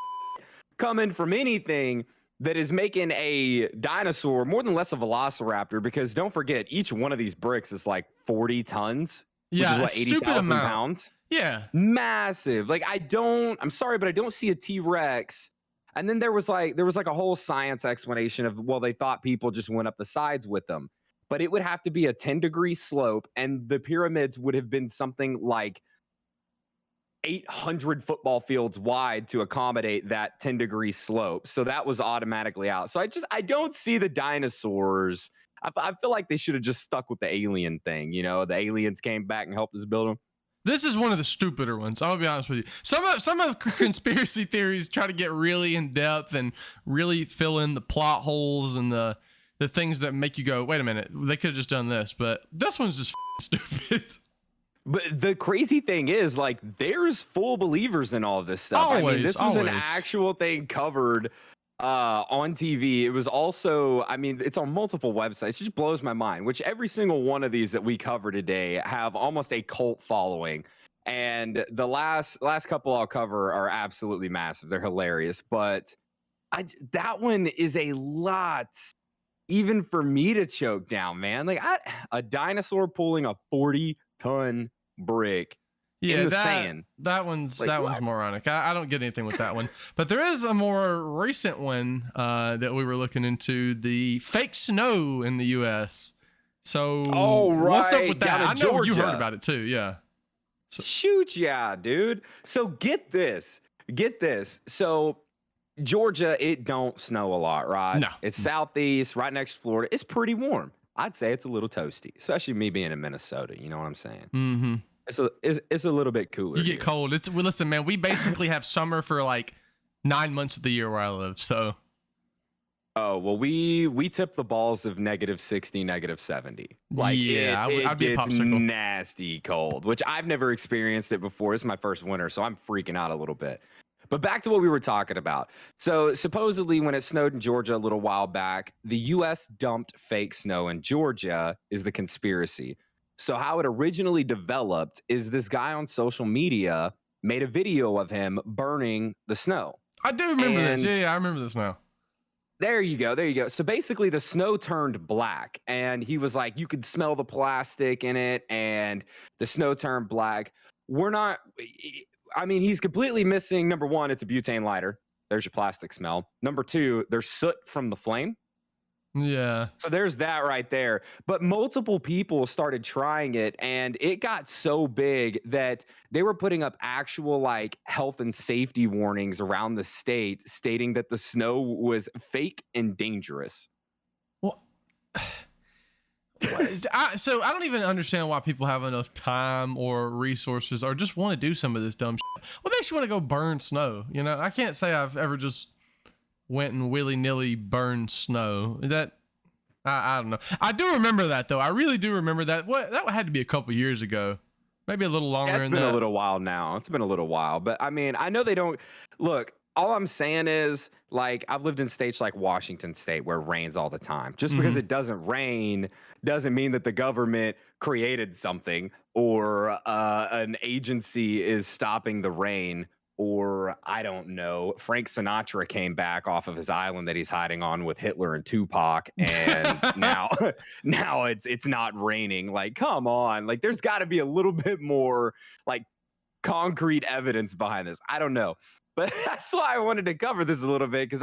coming from anything that is making a dinosaur more than less a velociraptor, because don't forget, each one of these bricks is like 40 tons, which is what, 80,000 pounds? Yeah. Massive. Like, I'm sorry, but I don't see a T-Rex. And then there was like a whole science explanation of, well, they thought people just went up the sides with them. But it would have to be a 10-degree slope, and the pyramids would have been something like 800 football fields wide to accommodate that 10-degree slope. So that was automatically out. So I don't see the dinosaurs. I feel like they should have just stuck with the alien thing. You know, the aliens came back and helped us build them. This is one of the stupider ones. I'm gonna be honest with you. Some of conspiracy theories try to get really in depth and really fill in the plot holes and the things that make you go, wait a minute, they could have just done this. But this one's just stupid. But the crazy thing is, like, there's full believers in all of this stuff. I mean, this was an actual thing covered on TV. It was also, I mean, it's on multiple websites. It just blows my mind, which every single one of these that we cover today have almost a cult following. And the last couple I'll cover are absolutely massive. They're hilarious. But that one is a lot, even for me to choke down, man. Like, a dinosaur pulling a 40-ton brick in the sand. That one's moronic. I don't get anything with that one. But there is a more recent one that we were looking into, the fake snow in the US. So what's up with that? I know Georgia. You heard about it too, yeah. So. Shoot, yeah, dude. So get this. So Georgia, it don't snow a lot, right? No. It's southeast, right next to Florida. It's pretty warm. I'd say it's a little toasty, especially me being in Minnesota. You know what I'm saying? Mm-hmm. It's a little bit cooler. You get cold. Listen, man, we basically have summer for like 9 months of the year where I live. So. Oh, well, we tip the balls of -60, -70. Like, yeah, I'd be a popsicle. Nasty cold, which I've never experienced it before. This is my first winter, so I'm freaking out a little bit. But back to what we were talking about. So supposedly when it snowed in Georgia a little while back, the U.S. dumped fake snow in Georgia is the conspiracy. So how it originally developed is this guy on social media made a video of him burning the snow. I do remember this. Yeah, I remember this now. There you go. So basically the snow turned black, and he was like, you could smell the plastic in it, and the snow turned black. He's completely missing. Number one, it's a butane lighter. There's your plastic smell. Number two, there's soot from the flame. Yeah. So there's that right there. But multiple people started trying it, and it got so big that they were putting up actual like health and safety warnings around the state stating that the snow was fake and dangerous. Well, so I don't even understand why people have enough time or resources or just want to do some of this dumb shit. What makes you want to go burn snow? You know, I can't say I've ever just went and willy-nilly burned snow. I don't know. I do remember that though. I really do remember that. That had to be a couple years ago, maybe a little longer. It's been a little while now. It's been a little while, but I mean, I know they don't look. All I'm saying is, like, I've lived in states like Washington State where it rains all the time. Just because it doesn't rain doesn't mean that the government created something or an agency is stopping the rain. Or I don't know, Frank Sinatra came back off of his island that he's hiding on with Hitler and Tupac, and now it's not raining. Like, come on, like there's got to be a little bit more like concrete evidence behind this. I don't know. But that's why I wanted to cover this a little bit, because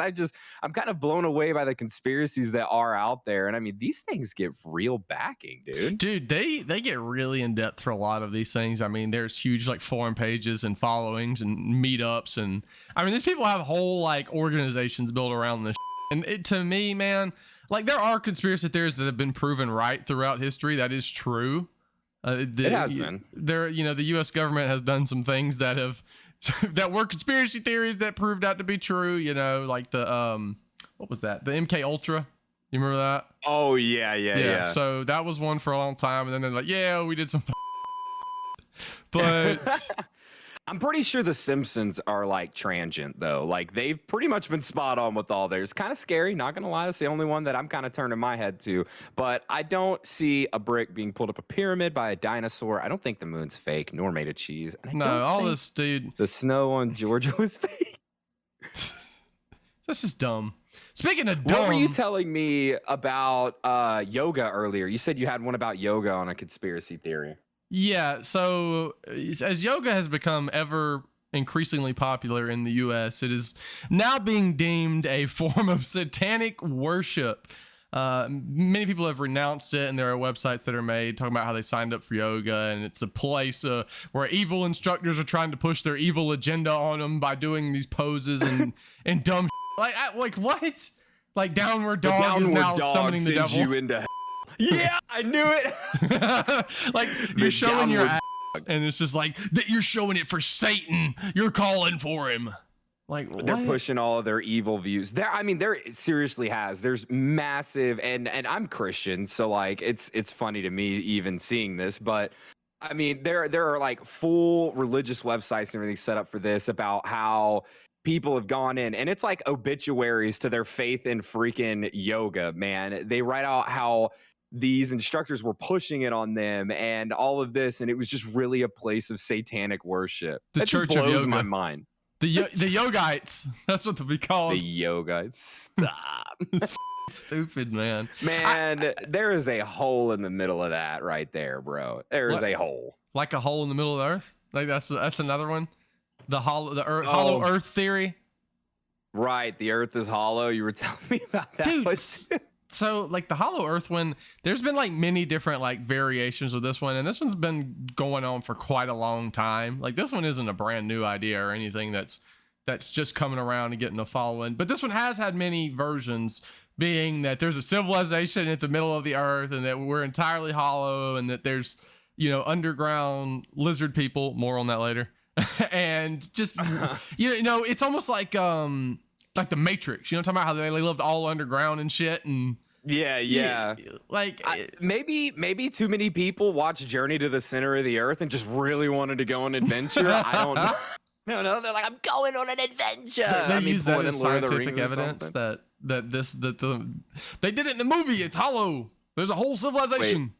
I'm kind of blown away by the conspiracies that are out there. And I mean, these things get real backing, dude. Dude, they get really in depth for a lot of these things. I mean, there's huge like forum pages and followings and meetups. And I mean, these people have whole like organizations built around this. And to me, man, like there are conspiracy theories that have been proven right throughout history. That is true. It has been. The US government has done some things that have that were conspiracy theories that proved out to be true, you know, like the what was that, the MK Ultra, you remember that? Oh yeah. So that was one for a long time, and then they're like, yeah, we did some But I'm pretty sure the Simpsons are like transient though. Like they've pretty much been spot on with all theirs. Kind of scary, not gonna lie. That's the only one that I'm kind of turning my head to. But I don't see a brick being pulled up a pyramid by a dinosaur. I don't think the moon's fake nor made of cheese. And I no, don't all think this, dude. the snow on Georgia was fake. That's just dumb. Speaking of dumb, What were you telling me about yoga earlier? You said you had one about yoga on a conspiracy theory. yeah. So as yoga has become ever increasingly popular in the U.S., it is now being deemed a form of satanic worship. Many people have renounced it, and there are websites that are made talking about how they signed up for yoga, and it's a place where evil instructors are trying to push their evil agenda on them by doing these poses and dumb like what? Like downward dog is now summoning the devil. You into yeah, I knew it. Like you're showing your ass, and it's just like that you're showing it for Satan. You're calling for him. Like they're what? pushing all of their evil views. There seriously has. There's massive, and I'm Christian, so like it's funny to me even seeing this, but I mean there are like full religious websites and everything set up for this about how people have gone in, and it's like obituaries to their faith in freaking yoga, man. They write out how these instructors were pushing it on them and all of this, and it was just really a place of satanic worship. The That Church just of blows Yoga. my mind. The Yogites. That's what they'll be called. The yoga. Stop. It's stupid, man. Man, there is a hole in the middle of that right there, bro. There is What? a hole. Like a hole in the middle of the earth. Like that's another one. The hollow Oh. hollow earth theory. Right, the earth is hollow. You were telling me about that. Dude, so like the hollow earth one, there's been like many different like variations of this one, and this one's been going on for quite a long time. Like this one isn't a brand new idea or anything that's just coming around and getting a following, but this one has had many versions, being that there's a civilization at the middle of the earth and that we're entirely hollow, and that there's, you know, underground lizard people, more on that later. And just you know, it's almost like the Matrix, you know, talking about how they lived all underground and shit. And yeah. Like maybe too many people watched Journey to the Center of the Earth and just really wanted to go on an adventure. I don't know. No, they're like, I'm going on an adventure. They use that as scientific evidence that they did it in the movie. It's hollow. There's a whole civilization. Wait.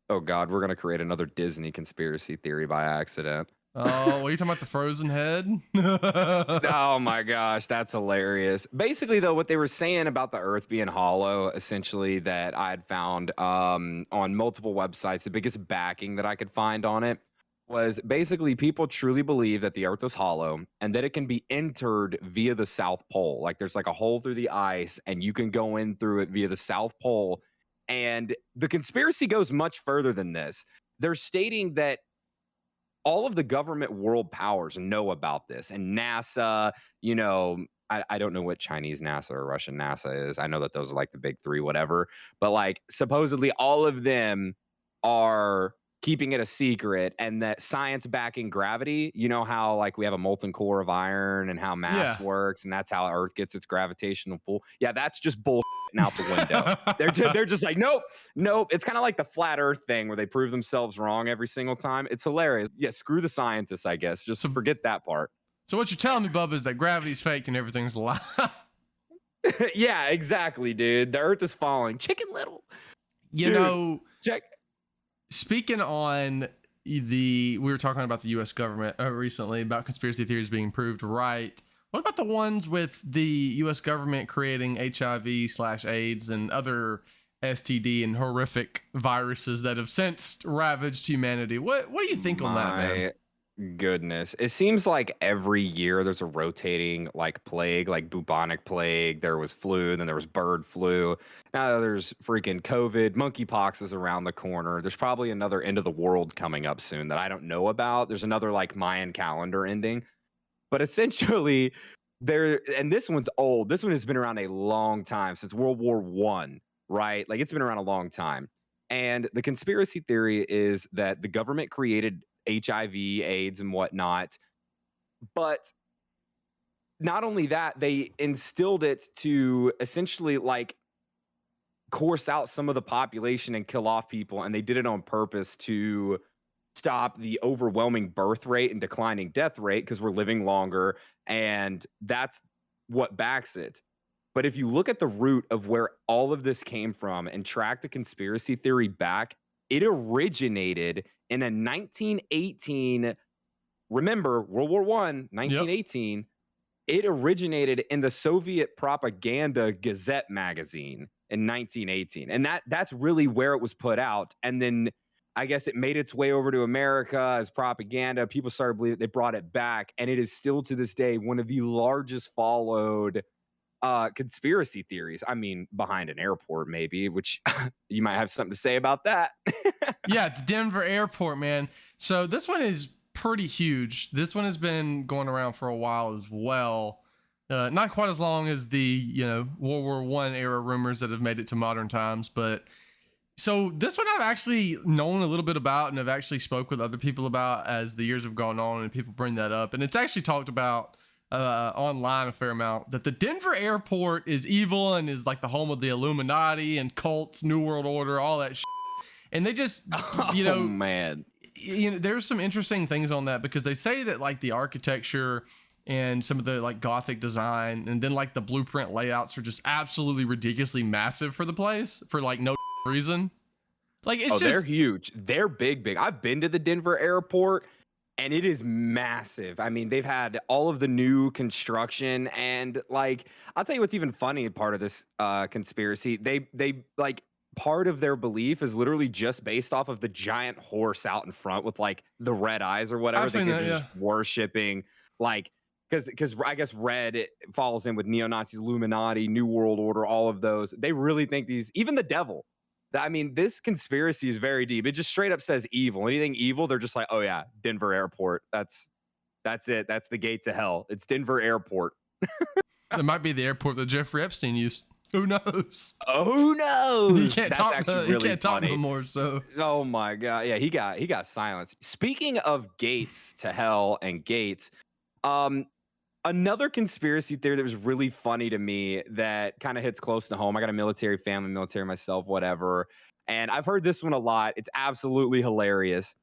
Oh God, we're gonna create another Disney conspiracy theory by accident. Oh, are you talking about the frozen head? Oh my gosh, that's hilarious. Basically, though, what they were saying about the Earth being hollow, essentially, that I had found on multiple websites, the biggest backing that I could find on it was basically people truly believe that the Earth is hollow and that it can be entered via the South Pole. Like there's like a hole through the ice, and you can go in through it via the South Pole. And the conspiracy goes much further than this. They're stating that all of the government world powers know about this, and NASA, you know, I don't know what Chinese NASA or Russian NASA is. I know that those are like the big three, whatever. But like supposedly all of them are keeping it a secret, and that science backing gravity, you know how like we have a molten core of iron and how mass works, and that's how Earth gets its gravitational pull. Yeah, that's just bullshit out the window. They're just like, nope. It's kind of like the flat Earth thing where they prove themselves wrong every single time. It's hilarious. Yeah, screw the scientists, I guess. Just forget that part. So what you're telling me, Bubba, is that gravity's fake and everything's a lie. Yeah, exactly, dude. The Earth is falling. Chicken Little. You know, check. Speaking on we were talking about the US government recently about conspiracy theories being proved right. What about the ones with the US government creating HIV/AIDS and other STD and horrific viruses that have since ravaged humanity? What do you think on that, man? Goodness, it seems like every year there's a rotating like plague, like bubonic plague. There was flu, then there was bird flu. Now there's freaking COVID. Monkeypox is around the corner. There's probably another end of the world coming up soon that I don't know about. There's another like Mayan calendar ending, but essentially and this one's old. This one has been around a long time, since World War I, right? Like it's been around a long time. And the conspiracy theory is that the government created HIV, AIDS, and whatnot. But not only that, they instilled it to essentially like course out some of the population and kill off people. And they did it on purpose to stop the overwhelming birth rate and declining death rate because we're living longer, and that's what backs it. But if you look at the root of where all of this came from and track the conspiracy theory back, it originated in a 1918. Remember, World War One, Yep. 1918. It originated in the Soviet Propaganda Gazette magazine in 1918. And that's really where it was put out. And then I guess it made its way over to America as propaganda. People started believing, they brought it back. And it is still to this day one of the largest followed conspiracy theories. I mean, behind an airport, maybe, which you might have something to say about that. Yeah, the Denver airport, man. So this one is pretty huge. This one has been going around for a while as well. Not quite as long as the, World War One era rumors that have made it to modern times, but so this one I've actually known a little bit about and have actually spoke with other people about as the years have gone on, and people bring that up, and it's actually talked about online a fair amount, that the Denver airport is evil and is like the home of the Illuminati and cults, New World Order, all that shit. And they just, Oh, man. There's some interesting things on that, because they say that like the architecture and some of the like Gothic design and then like the blueprint layouts are just absolutely ridiculously massive for the place for like no reason. Like it's they're huge. They're big. I've been to the Denver airport and it is massive. I mean, they've had all of the new construction, and like, I'll tell you what's even funny part of this conspiracy. They like, part of their belief is literally just based off of the giant horse out in front with like the red eyes or whatever. I've seen that, just worshiping, like, because I guess red, it falls in with neo-Nazis, Illuminati, New World Order, all of those. They really think these, even the devil. I mean, this conspiracy is very deep. It just straight up says evil. Anything evil, they're just like, oh yeah, Denver airport. That's it. That's the gate to hell. It's Denver airport. It might be the airport that Jeffrey Epstein used. Who knows? Oh, who knows? He can't talk. He can't talk no more. So, oh my god, yeah, he got silenced. Speaking of gates to hell and gates, another conspiracy theory that was really funny to me that kind of hits close to home. I got a military family, military myself, whatever, and I've heard this one a lot. It's absolutely hilarious.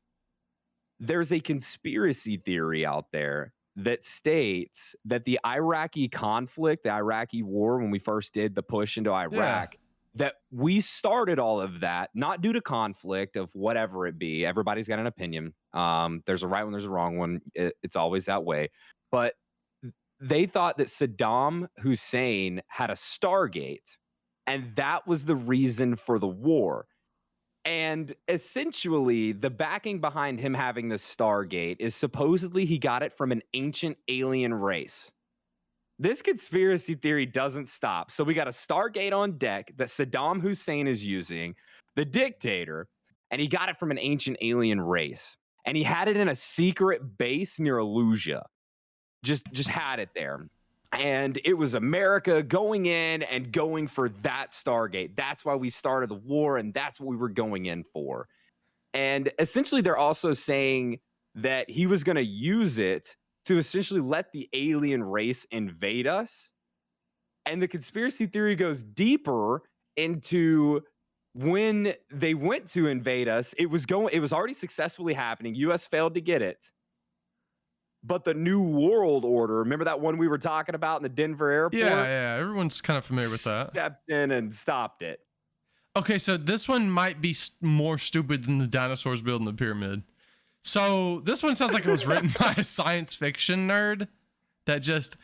There's a conspiracy theory out there that states that the Iraqi conflict, the Iraqi war, when we first did the push into Iraq, that we started all of that, not due to conflict of whatever it be. Everybody's got an opinion. There's a right one, there's a wrong one. It's always that way. But they thought that Saddam Hussein had a Stargate, and that was the reason for the war. And essentially, the backing behind him having the Stargate is supposedly he got it from an ancient alien race. This conspiracy theory doesn't stop. So we got a Stargate on deck that Saddam Hussein is using, the dictator, and he got it from an ancient alien race. And he had it in a secret base near Alusia. Just had it there. And it was America going in and going for that Stargate. That's why we started the war, and that's what we were going in for. And essentially, they're also saying that he was going to use it to essentially let the alien race invade us. And the conspiracy theory goes deeper into when they went to invade us. It was already successfully happening. US failed to get it. But the New World Order, remember that one we were talking about in the Denver airport? Yeah. Everyone's kind of familiar with that. Stepped in and stopped it. Okay, so this one might be more stupid than the dinosaurs building the pyramid. So this one sounds like it was written by a science fiction nerd that just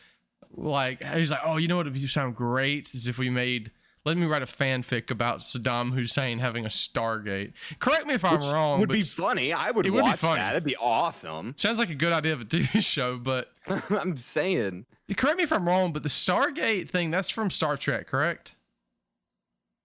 like, he's like, oh, you know what would sound great is if we let me write a fanfic about Saddam Hussein having a Stargate. Correct me if I'm wrong. Would be funny. I would watch that. That'd be awesome. Sounds like a good idea of a TV show, but I'm saying. Correct me if I'm wrong, but the Stargate thing, that's from Star Trek, correct?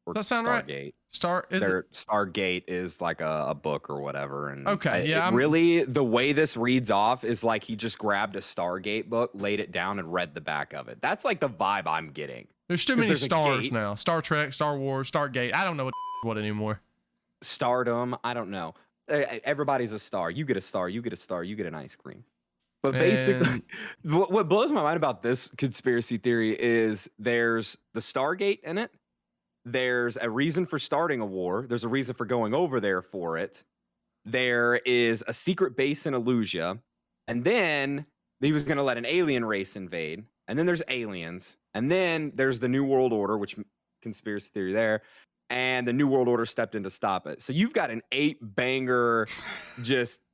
Does that sound right? Stargate is like a book or whatever. And okay, really, the way this reads off is like he just grabbed a Stargate book, laid it down, and read the back of it. That's like the vibe I'm getting. There's too many stars now. Star Trek, Star Wars, Stargate. I don't know what anymore. Stardom. I don't know. Everybody's a star. You get a star. You get a star. You get an ice cream. But basically, what blows my mind about this conspiracy theory is there's the Stargate in it. There's a reason for starting a war. There's a reason for going over there for it. there is a secret base in Illusia, and then he was going to let an alien race invade, and then there's aliens, and then there's the New World Order, which conspiracy theory there, and the New World Order stepped in to stop it. So you've got an 8-banger,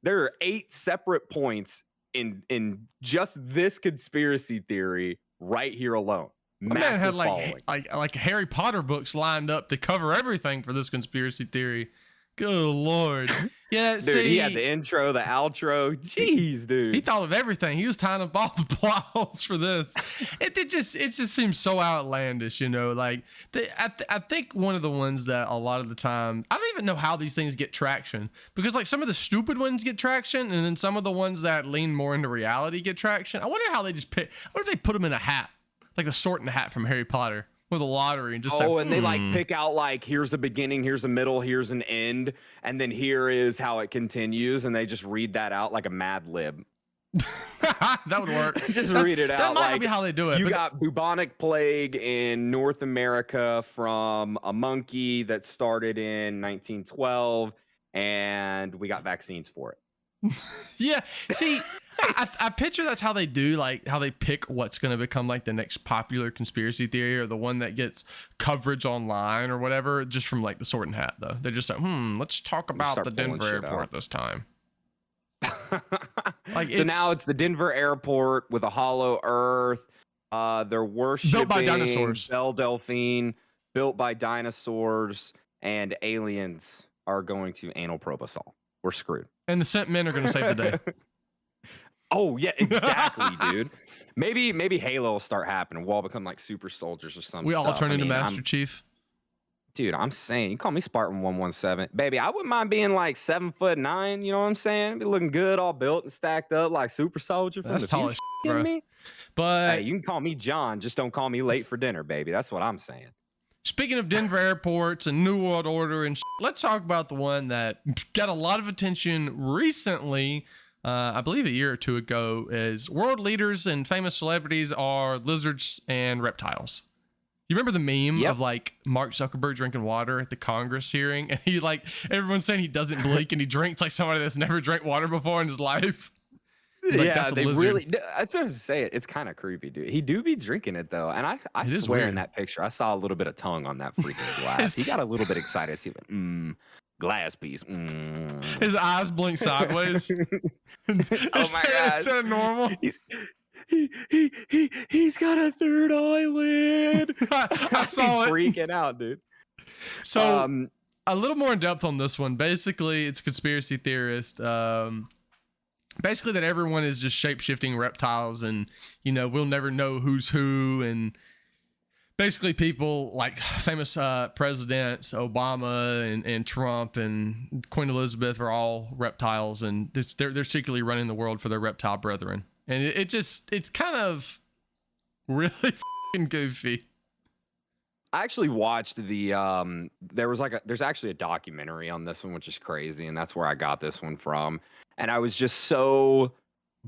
there are 8 separate points in just this conspiracy theory right here alone. My man had Following. like Harry Potter books lined up to cover everything for this conspiracy theory. Good Lord. Yeah, dude, see, he had the intro, the outro. Jeez, dude. He thought of everything. He was tying up all the plot holes for this. It just seems so outlandish, you know. Like I think one of the ones that a lot of the time, I don't even know how these things get traction, because like some of the stupid ones get traction, and then some of the ones that lean more into reality get traction. I wonder how they just pick. What if they put them in a hat, like the sorting hat from Harry Potter, with a lottery, and just and they like pick out like, here's the beginning, here's a middle, here's an end, and then here is how it continues, and they just read that out like a Mad Lib. That would work. Read it out. That might like, be how they do it. You got bubonic plague in North America from a monkey that started in 1912, and we got vaccines for it. Yeah, see, I picture that's how they do, like how they pick what's going to become like the next popular conspiracy theory, or the one that gets coverage online or whatever, just from like the sorting hat though. They're just like, let's talk about the Denver airport this time. Like, so now it's the Denver airport with a hollow earth. They're worshiping built by dinosaurs. Belle Delphine, built by dinosaurs, and aliens are going to anal probe us all. We're screwed. And the Simp men are going to save the day. Oh yeah, exactly, dude. Maybe Halo will start happening. We'll all become like super soldiers or something. We all turn into Master Chief. Dude, I'm saying, you call me Spartan 117, baby. I wouldn't mind being like 7'9". You know what I'm saying? Be looking good, all built and stacked up like super soldier from the future. Bro. Me? But hey, you can call me John, just don't call me late for dinner, baby. That's what I'm saying. Speaking of Denver airports and New World Order and let's talk about the one that got a lot of attention recently. I believe a year or two ago, is world leaders and famous celebrities are lizards and reptiles. You remember the meme of like Mark Zuckerberg drinking water at the Congress hearing, and he like, everyone's saying he doesn't blink and he drinks like somebody that's never drank water before in his life. Like, yeah, they really. That's what I say. It's kind of creepy, dude. He do be drinking it though, and I swear in that picture I saw a little bit of tongue on that freaking glass. He got a little bit excited. See, like, glass piece. His eyes blink sideways. Oh my god! Instead of normal. He's got a third eyelid. I saw it. Freaking out, dude. So a little more in depth on this one. Basically, it's a conspiracy theorist. Basically that everyone is just shape-shifting reptiles, and you know, we'll never know who's who, and basically people like famous presidents, Obama and Trump and Queen Elizabeth are all reptiles, and they're secretly running the world for their reptile brethren. And it's kind of really fucking goofy. I actually watched the there's actually a documentary on this one, which is crazy, and that's where I got this one from. And I was just so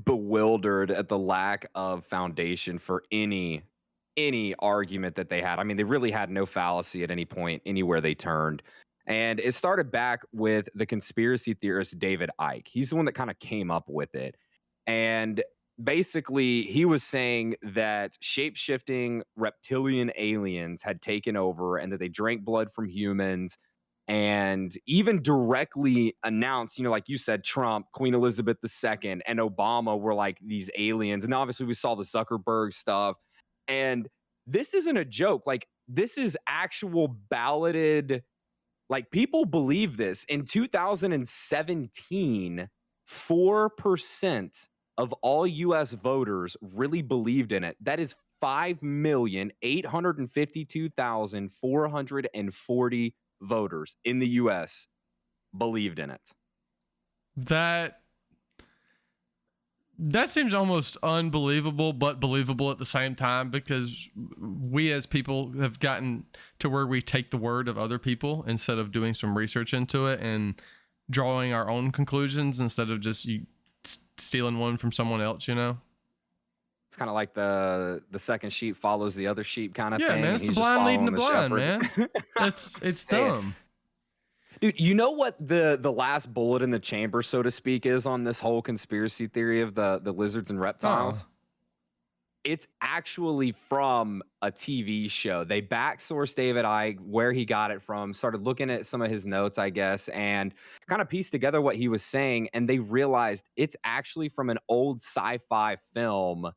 bewildered at the lack of foundation for any argument that they had. I mean, they really had no fallacy at any point, anywhere they turned. And it started back with the conspiracy theorist David Icke. He's the one that kind of came up with it. And basically, he was saying that shape-shifting reptilian aliens had taken over and that they drank blood from humans, and even directly announced, you know, like you said, Trump, Queen Elizabeth II, and Obama were like these aliens. And obviously we saw the Zuckerberg stuff. And this isn't a joke. Like, this is actual balloted, like, people believe this. In 2017, 4% of all US voters really believed in it. That is 5,852,440 voters in the US believed in it. That seems almost unbelievable, but believable at the same time, because we as people have gotten to where we take the word of other people instead of doing some research into it and drawing our own conclusions instead of just stealing one from someone else, you know? It's kind of like the second sheep follows the other sheep kind of thing. Yeah, man, it's the blind leading the blind, man. It's dumb. Dude, you know what the last bullet in the chamber, so to speak, is on this whole conspiracy theory of the lizards and reptiles? It's actually from a TV show. They backsourced David Icke, where he got it from, started looking at some of his notes, I guess, and kind of pieced together what he was saying. And they realized it's actually from an old sci-fi film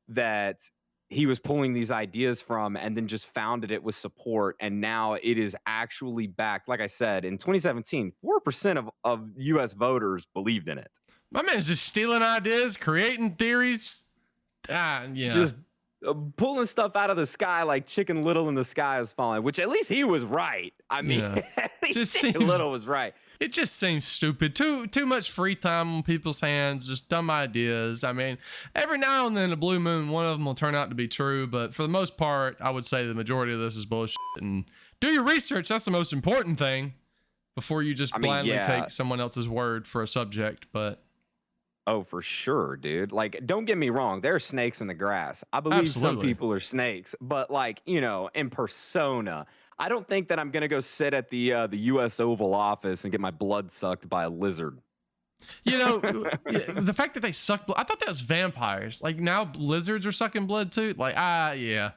that he was pulling these ideas from, and then just founded it with support. And now it is actually backed. Like I said, in 2017, 4% of US voters believed in it. My man's just stealing ideas, creating theories. Yeah. Just pulling stuff out of the sky like Chicken Little in the sky is falling, which at least he was right. I mean, at least Just Chicken Little was right. It just seems stupid. Too much free time on people's hands, just dumb ideas. I mean, every now and then a blue moon, one of them will turn out to be true, but for the most part, I would say the majority of this is bullshit. And do your research. That's the most important thing before you just blindly take someone else's word for a subject. But oh, for sure, dude. Like, don't get me wrong. There are snakes in the grass. I believe some people are snakes, but like, you know, in persona, I don't think that I'm going to go sit at the US Oval Office and get my blood sucked by a lizard. You know, the fact that they suck blood, I thought that was vampires. Like, now lizards are sucking blood too. Like, yeah.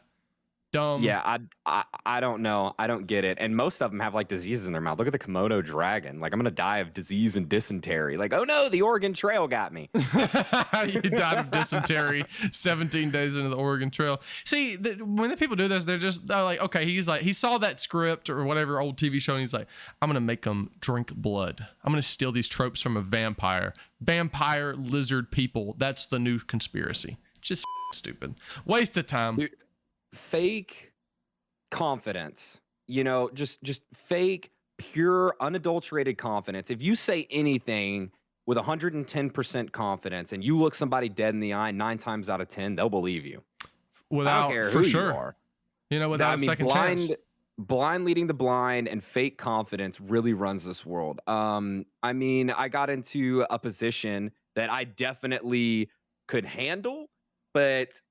Dumb. Yeah, I don't know. I don't get it. And most of them have like diseases in their mouth. Look at the Komodo dragon. Like, I'm gonna die of disease and dysentery. Like, oh no, the Oregon Trail got me. You died of dysentery 17 days into the Oregon Trail. See, when the people do this, they're like, okay, he saw that script or whatever old TV show, and he's like, I'm gonna make them drink blood. I'm gonna steal these tropes from a vampire, lizard people. That's the new conspiracy. Just stupid. Waste of time. Dude, fake confidence, you know, just fake, pure, unadulterated confidence. If you say anything with 110% confidence and you look somebody dead in the eye 9 times out of 10, they'll believe you. Without, I don't care for who sure. You are. You know, without a second chance. Blind leading the blind and fake confidence really runs this world. I mean, I got into a position that I definitely could handle, but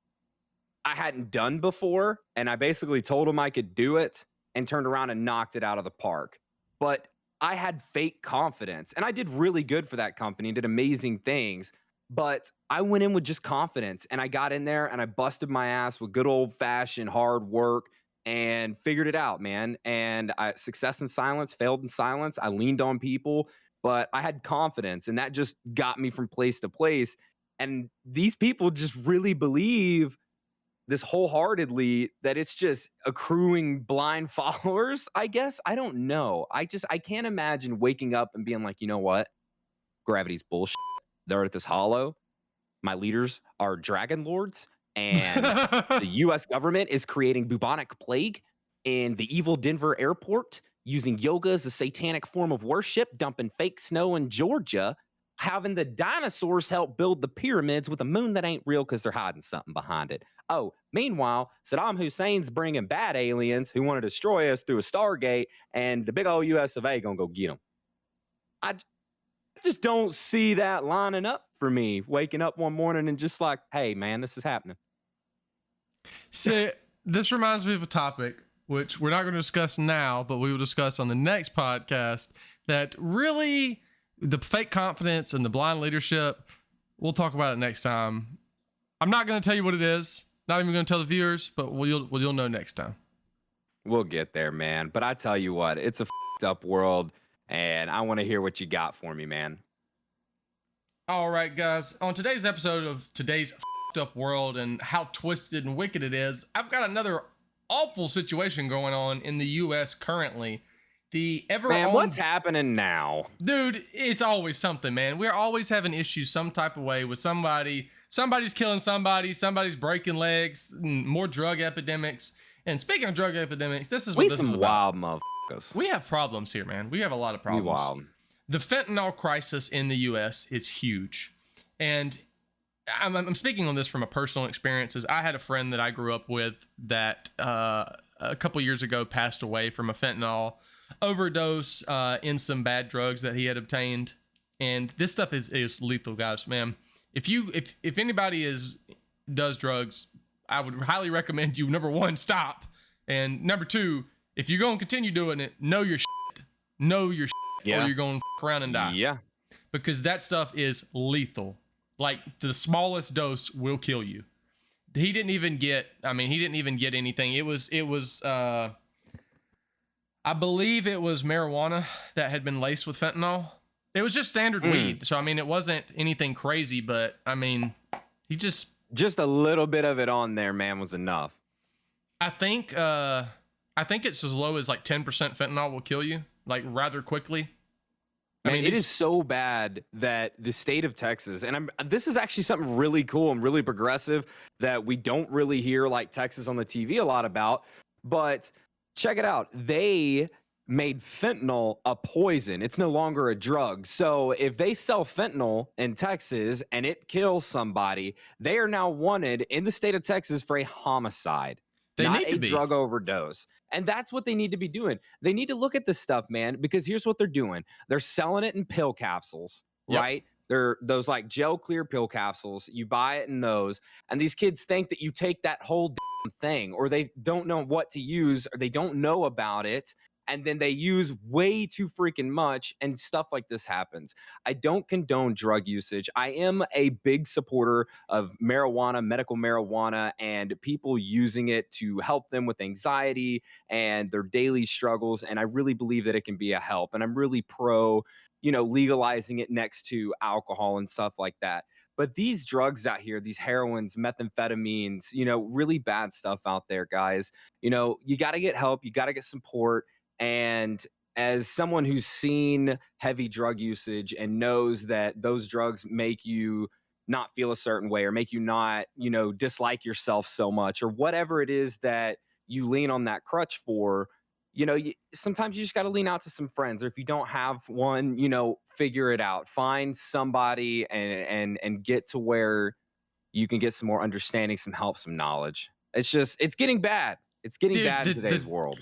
I hadn't done before, and I basically told him I could do it and turned around and knocked it out of the park. But I had fake confidence, and I did really good for that company and did amazing things, but I went in with just confidence, and I got in there and I busted my ass with good old-fashioned hard work and figured it out, man. And success in silence, failed in silence. I leaned on people, but I had confidence, and that just got me from place to place. And these people just really believe this wholeheartedly that it's just accruing blind followers, I guess. I don't know. I can't imagine waking up and being like, you know what? Gravity's bullshit. The earth is hollow. My leaders are dragon lords, and the US government is creating bubonic plague in the evil Denver airport, using yoga as a satanic form of worship, dumping fake snow in Georgia, having the dinosaurs help build the pyramids with a moon that ain't real because they're hiding something behind it. Oh, meanwhile, Saddam Hussein's bringing bad aliens who want to destroy us through a Stargate, and the big old US of A gonna go get them. I just don't see that lining up for me, waking up one morning and just like, hey, man, this is happening. See, this reminds me of a topic, which we're not going to discuss now, but we will discuss on the next podcast, that really the fake confidence and the blind leadership, we'll talk about it next time. I'm not going to tell you what it is. Not even going to tell the viewers, but you'll know next time. We'll get there, man. But I tell you what, it's a f***ed up world, and I want to hear what you got for me, man. All right, guys. On today's episode of today's f***ed up world and how twisted and wicked it is, I've got another awful situation going on in the U.S. currently. Man, what's happening now? Dude, it's always something, man. We're always having issues some type of way with somebody. Somebody's killing somebody. Somebody's breaking legs. More drug epidemics. And speaking of drug epidemics, this is what this is about. We some wild motherfuckers. We have problems here, man. We have a lot of problems. We wild. The fentanyl crisis in the U.S. is huge. And I'm speaking on this from a personal experience. I had a friend that I grew up with that a couple years ago passed away from a fentanyl overdose in some bad drugs that he had obtained. And this stuff is lethal, guys, man. If anybody does drugs, I would highly recommend you, number one, stop. And number two, if you're going to continue doing it, know your shit. know your shit, or Yeah. you're going to around and die. Yeah. Because that stuff is lethal. Like the smallest dose will kill you. He didn't even get anything. It was I believe it was marijuana that had been laced with fentanyl. It was just standard weed. So I mean, it wasn't anything crazy, but I mean, he just a little bit of it on there, man, was enough. I think it's as low as like 10% fentanyl will kill you, like rather quickly. I mean, it is so bad that the state of Texas, and this is actually something really cool and really progressive that we don't really hear like Texas on the TV a lot about, but check it out. They made fentanyl a poison. It's no longer a drug. So if they sell fentanyl in Texas and it kills somebody, they are now wanted in the state of Texas for a homicide. Not a drug overdose. And that's what they need to be doing. They need to look at this stuff, man, because here's what they're doing. They're selling it in pill capsules, right? They're those like gel clear pill capsules. You buy it in those. And these kids think that you take that whole damn thing, or they don't know what to use, or they don't know about it. And then they use way too freaking much, and stuff like this happens. I don't condone drug usage. I am a big supporter of marijuana, medical marijuana, and people using it to help them with anxiety and their daily struggles. And I really believe that it can be a help. And I'm really pro, legalizing it next to alcohol and stuff like that. But these drugs out here, these heroines, methamphetamines, really bad stuff out there, guys. You got to get help. You got to get support. And as someone who's seen heavy drug usage and knows that those drugs make you not feel a certain way, or make you not, dislike yourself so much, or whatever it is that you lean on that crutch for, sometimes you just got to lean out to some friends, or if you don't have one, figure it out, find somebody and get to where you can get some more understanding, some help, some knowledge. It's getting bad. It's getting bad in today's world.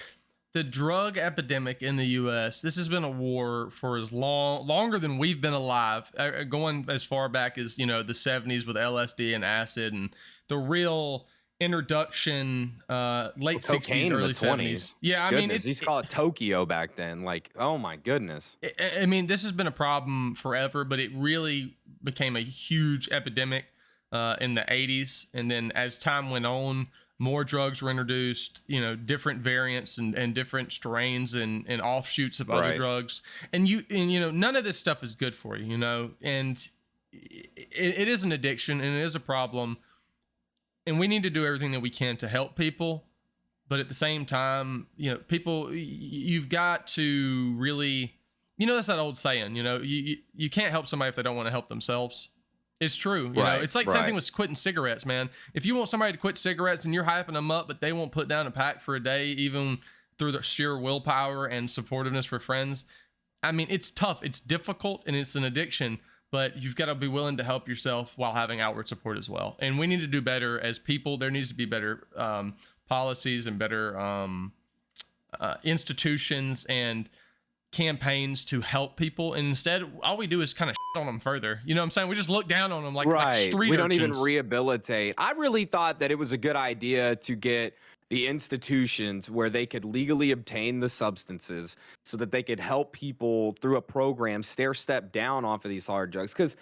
The drug epidemic in the US, this has been a war for longer than we've been alive, going as far back as, the 70s with LSD and acid, and the real introduction, late 60s, early 70s. Yeah, I mean, they used to call it Tokyo back then. Like, oh my goodness. I mean, this has been a problem forever, but it really became a huge epidemic in the 80s. And then as time went on, more drugs were introduced, different variants and different strains and offshoots of other drugs. And none of this stuff is good for you, and it is an addiction and it is a problem. And we need to do everything that we can to help people. But at the same time, people, you've got to really, that's that old saying, you can't help somebody if they don't want to help themselves. It's true. It's like same thing with quitting cigarettes, man. If you want somebody to quit cigarettes and you're hyping them up, but they won't put down a pack for a day, even through the sheer willpower and supportiveness for friends. I mean, it's tough. It's difficult and it's an addiction, but you've got to be willing to help yourself while having outward support as well. And we need to do better as people. There needs to be better policies and better institutions and campaigns to help people, and instead all we do is kind of shit on them further. You know what I'm saying? We just look down on them like street we don't urchins. Even rehabilitate. I really thought that it was a good idea to get the institutions where they could legally obtain the substances so that they could help people through a program step down off of these hard drugs. Because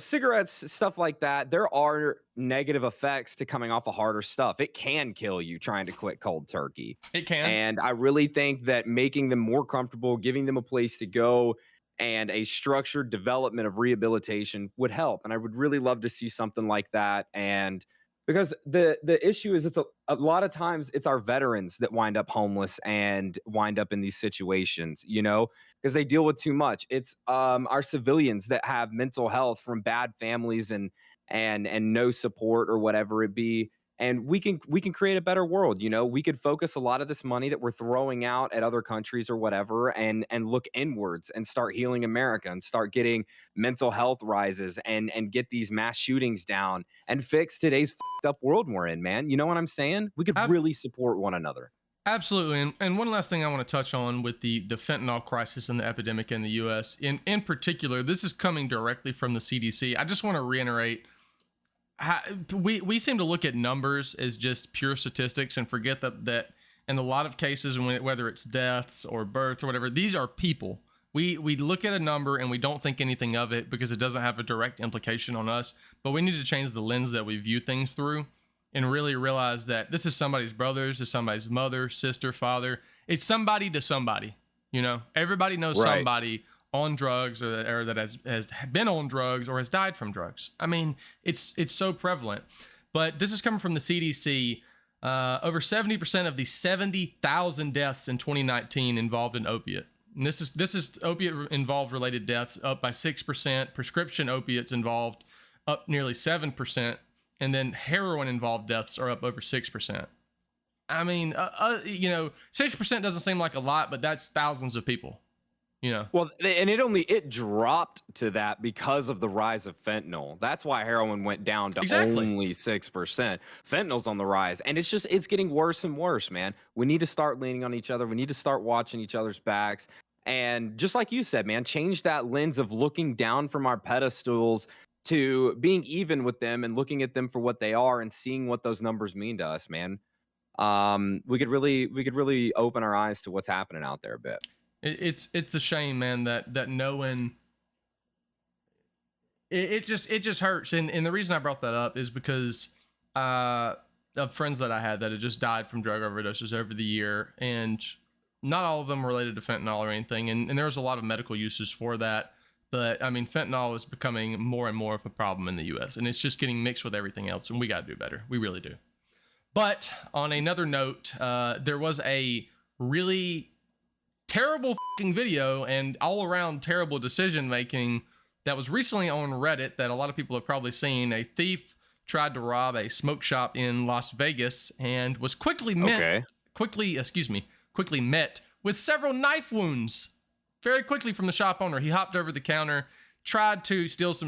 cigarettes, stuff like that, there are negative effects to coming off of harder stuff. It can kill you trying to quit cold turkey. It can. And I really think that making them more comfortable, giving them a place to go, and a structured development of rehabilitation would help. And I would really love to see something like that. And because the issue is, it's a lot of times it's our veterans that wind up homeless and wind up in these situations, because they deal with too much. It's our civilians that have mental health from bad families and no support or whatever it be. And we can create a better world. We could focus a lot of this money that we're throwing out at other countries or whatever, and look inwards and start healing America and start getting mental health rises and get these mass shootings down and fix today's fucked up world we're in, man. You know what I'm saying? We could really support one another. Absolutely. And one last thing I want to touch on with the fentanyl crisis and the epidemic in the US, in particular, this is coming directly from the CDC. I just want to reiterate, we seem to look at numbers as just pure statistics and forget that And a lot of cases, whether it's deaths or births or whatever, these are people. We look at a number and we don't think anything of it because it doesn't have a direct implication on us. But we need to change the lens that we view things through and really realize that this is somebody's brother, this is somebody's mother, sister, father. It's somebody to somebody. You know, everybody knows somebody on drugs or that has been on drugs or has died from drugs. I mean, it's so prevalent. But this is coming from the CDC. Over 70% of the 70,000 deaths in 2019 involved an opiate. And this is opiate involved related deaths up by 6%. Prescription opiates involved up nearly 7%, and then heroin involved deaths are up over 6%. I mean, 6% doesn't seem like a lot, but that's thousands of people. You know. Well, and it dropped to that because of the rise of fentanyl. That's why heroin went down to only 6%. Fentanyl's on the rise, and it's getting worse and worse, man. We need to start leaning on each other. We need to start watching each other's backs. And just like you said, man, change that lens of looking down from our pedestals to being even with them and looking at them for what they are and seeing what those numbers mean to us, man. We could really open our eyes to what's happening out there a bit. It's a shame, man, that knowing it just hurts. And the reason I brought that up is because of friends that I had that had just died from drug overdoses over the year, and not all of them related to fentanyl or anything. And there's a lot of medical uses for that. But I mean, fentanyl is becoming more and more of a problem in the US, and it's just getting mixed with everything else. And we got to do better. We really do. But on another note, there was a really terrible fucking video and all around terrible decision making that was recently on Reddit that a lot of people have probably seen. A thief tried to rob a smoke shop in Las Vegas and was quickly met with several knife wounds very quickly from the shop owner. He hopped over the counter, tried to steal some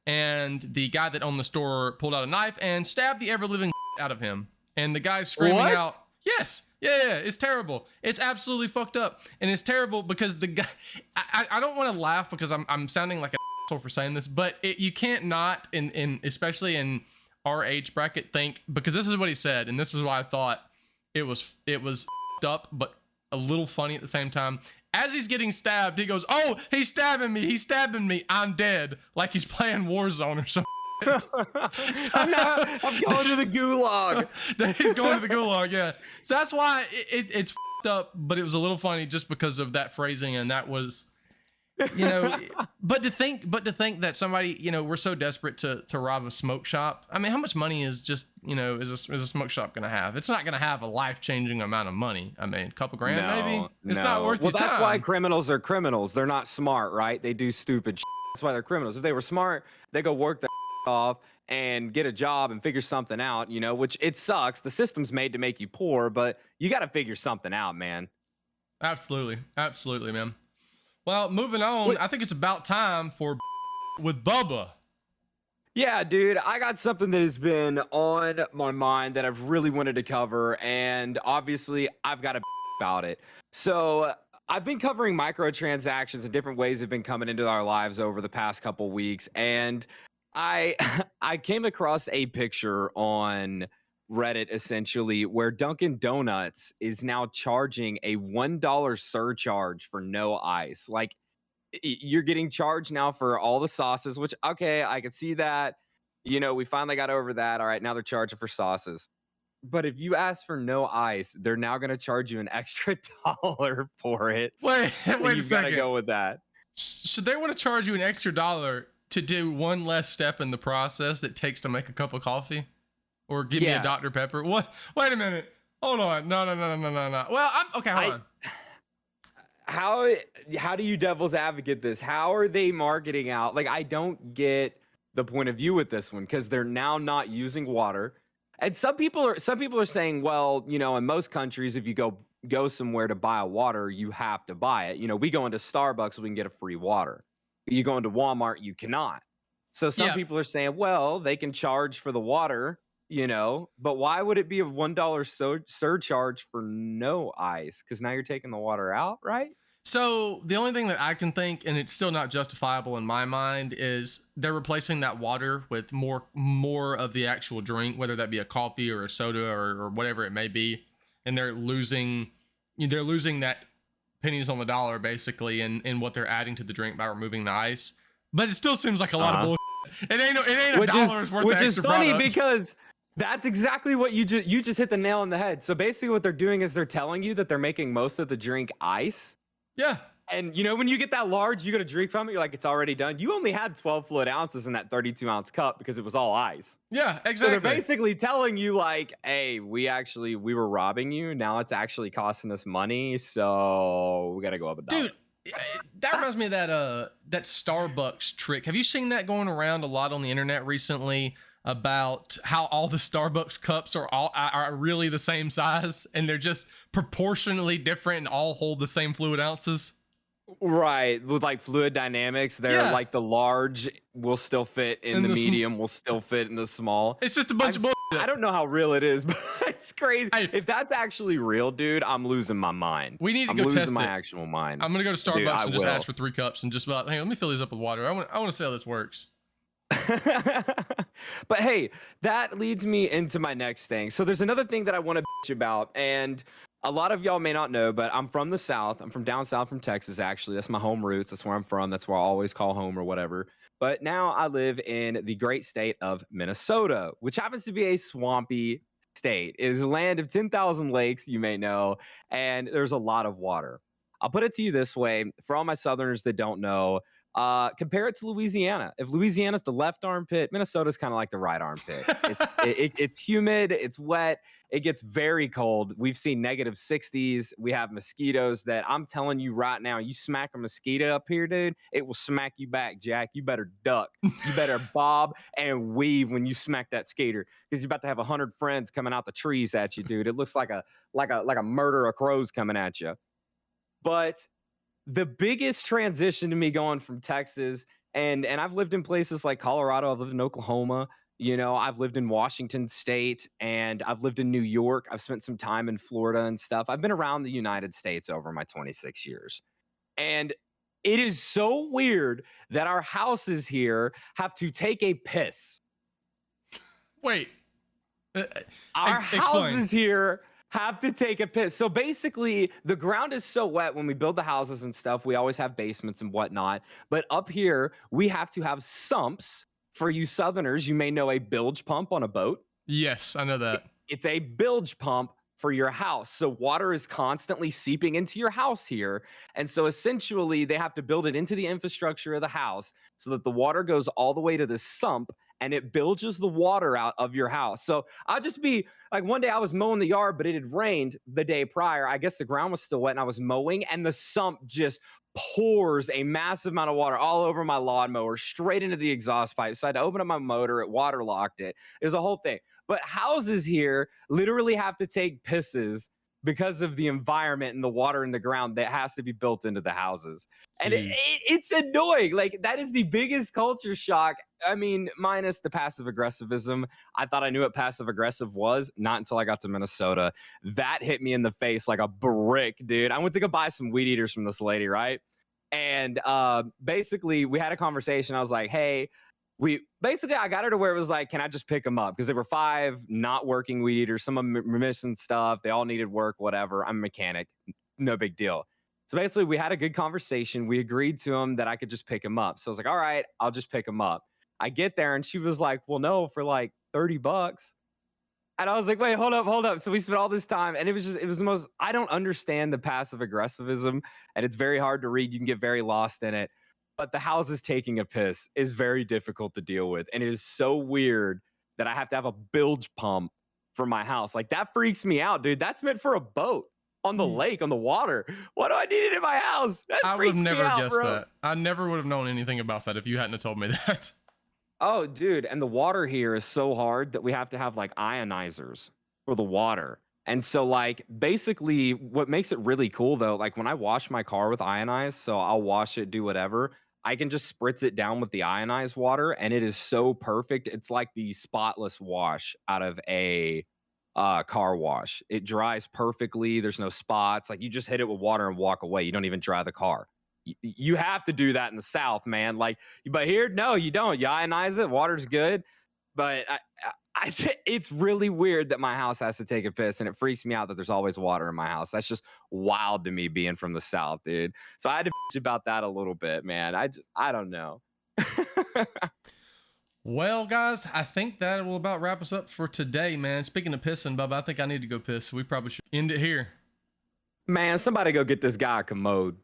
and the guy that owned the store pulled out a knife and stabbed the ever living out of him. And the guy's screaming out, yes. Yeah, it's terrible. It's absolutely fucked up. And it's terrible because the guy, I don't want to laugh because I'm sounding like an asshole for saying this, but you can't not, especially in our age bracket, think, because this is what he said, and this is why I thought it was fucked up, but a little funny at the same time. As he's getting stabbed, he goes, "Oh, he's stabbing me, I'm dead," like he's playing Warzone or something. I'm going to the gulag. He's going to the gulag, yeah. So that's why it's fucked up, but it was a little funny just because of that phrasing, and that was, but to think that somebody, we're so desperate to rob a smoke shop. I mean, how much money is just, is a smoke shop gonna have? It's not gonna have a life-changing amount of money. I mean, a couple grand maybe. It's not worth your time. Well, that's why criminals are criminals. They're not smart, right? They do stupid shit. That's why they're criminals. If they were smart, they go work their off and get a job and figure something out, which it sucks. The system's made to make you poor, but you got to figure something out, man. Absolutely, man. Well, moving on, I think it's about time for with Bubba. Yeah, dude, I got something that has been on my mind that I've really wanted to cover, and obviously I've got to about it. So I've been covering microtransactions and different ways have been coming into our lives over the past couple weeks, and I came across a picture on Reddit essentially where Dunkin' Donuts is now charging a $1 surcharge for no ice. Like, you're getting charged now for all the sauces, which, okay, I could see that. We finally got over that. All right, now they're charging for sauces. But if you ask for no ice, they're now going to charge you an extra $1 for it. Wait a second. You've got to go with that. So they want to charge you an extra $1 to do one less step in the process that takes to make a cup of coffee, or give me a Dr. Pepper. What? Wait a minute. Hold on. No. Well, hold on. How do you devil's advocate this? How are they marketing out? Like, I don't get the point of view with this one, because they're now not using water. And some people are saying, well, in most countries, if you go somewhere to buy a water, you have to buy it. We go into Starbucks, we can get a free water. You go into Walmart, you cannot. So some people are saying, well, they can charge for the water, but why would it be a $1 surcharge for no ice? Because now you're taking the water out, right? So the only thing that I can think, and it's still not justifiable in my mind, is they're replacing that water with more of the actual drink, whether that be a coffee or a soda or whatever it may be. and they're losing that pennies on the dollar basically in what they're adding to the drink by removing the ice. But it still seems like a lot of bullshit. It ain't a dollar's worth of extra Which is funny product. because that's exactly what you just hit the nail on the head. So basically what they're doing is they're telling you that they're making most of the drink ice. Yeah. And you know, when you get that large, you got to drink from it. You're like, it's already done. You only had 12 fluid ounces in that 32-ounce cup because it was all ice. Yeah, exactly. So they're basically telling you like, hey, we were robbing you. Now it's actually costing us money. So we got to go up a dollar. Dude, that reminds me of that Starbucks trick. Have you seen that going around a lot on the internet recently about how all the Starbucks cups are really the same size and they're just proportionally different and all hold the same fluid ounces? Right, with like fluid dynamics, they're like the large will still fit in the medium, will still fit in the small. It's just a bunch of bullshit. I don't know how real it is, but it's crazy. If that's actually real, dude, I'm losing my mind. We need to go test it. I'm losing my actual mind. I'm gonna go to Starbucks and just ask for 3 cups and just be like, hey, let me fill these up with water. I want to see how this works. But hey, that leads me into my next thing. So there's another thing that I want to bitch about, and a lot of y'all may not know, but I'm from the South. I'm from down south from Texas, actually. That's my home roots. That's where I'm from. That's where I always call home or whatever. But now I live in the great state of Minnesota, which happens to be a swampy state. It is a land of 10,000 lakes, you may know, and there's a lot of water. I'll put it to you this way. For all my Southerners that don't know, compare it to Louisiana. If Louisiana's the left armpit, Minnesota's kind of like the right armpit. It's humid, it's wet, it gets very cold. We've seen -60s. We have mosquitoes that I'm telling you right now, you smack a mosquito up here, dude, it will smack you back, Jack. You better duck. You better bob and weave when you smack that skater because you're about to have 100 friends coming out the trees at you, dude. It looks like a murder of crows coming at you. But the biggest transition to me going from Texas, and I've lived in places like Colorado, I've lived in Oklahoma, you know, I've lived in Washington State, and I've lived in New York. I've spent some time in Florida and stuff. I've been around the United States over my 26 years. And it is so weird that our houses here have to take a piss. Wait. Our houses here have to take a piss. So basically, the ground is so wet when we build the houses and stuff. We always have basements and whatnot. But up here, we have to have sumps. For you Southerners, you may know a bilge pump on a boat. Yes, I know that. It's a bilge pump for your house. So water is constantly seeping into your house here. And so essentially, they have to build it into the infrastructure of the house so that the water goes all the way to the sump and it bilges the water out of your house. So I'll just be like, one day I was mowing the yard, but it had rained the day prior. I guess the ground was still wet and I was mowing, and the sump just pours a massive amount of water all over my lawnmower, straight into the exhaust pipe. So I had to open up my motor, it waterlocked it. It was a whole thing. But houses here literally have to take pisses because of the environment and the water in the ground that has to be built into the houses. And it's annoying. Like, that is the biggest culture shock. I mean, minus the passive aggressivism. I thought I knew what passive aggressive was, not until I got to Minnesota. That hit me in the face like a brick, dude. I went to go buy some weed eaters from this lady, right? And basically, we had a conversation. I was like, hey, I got her to where it was like, can I just pick them up? Because there were 5 not working weed eaters. Some of them were missing stuff. They all needed work, whatever. I'm a mechanic. No big deal. So basically, we had a good conversation. We agreed to him that I could just pick him up. So I was like, all right, I'll just pick him up. I get there and she was like, well, no, for like $30. And I was like, wait, hold up. So we spent all this time, and it was the most, I don't understand the passive aggressivism, and it's very hard to read. You can get very lost in it. But the houses taking a piss is very difficult to deal with. And it is so weird that I have to have a bilge pump for my house. Like, that freaks me out, dude. That's meant for a boat on the lake, on the water. Why do I need it in my house? I would have never guessed that. I never would have known anything about that if you hadn't have told me that. Oh, dude. And the water here is so hard that we have to have like ionizers for the water. And so, like, basically what makes it really cool though, like when I wash my car with ionized, so I'll wash it, do whatever, I can just spritz it down with the ionized water, and it is so perfect. It's like the spotless wash out of a car wash. It dries perfectly. There's no spots. Like, you just hit it with water and walk away. You don't even dry the car. You have to do that in the South, man. Like, but here, no, you don't. You ionize it. Water's good. But It's really weird that my house has to take a piss, and it freaks me out that there's always water in my house. That's just wild to me being from the South, dude. So I had to bitch about that a little bit, man. I don't know. Well, guys, I think that will about wrap us up for today, man. Speaking of pissing, Bubba, I think I need to go piss. So we probably should end it here. Man, somebody go get this guy a commode.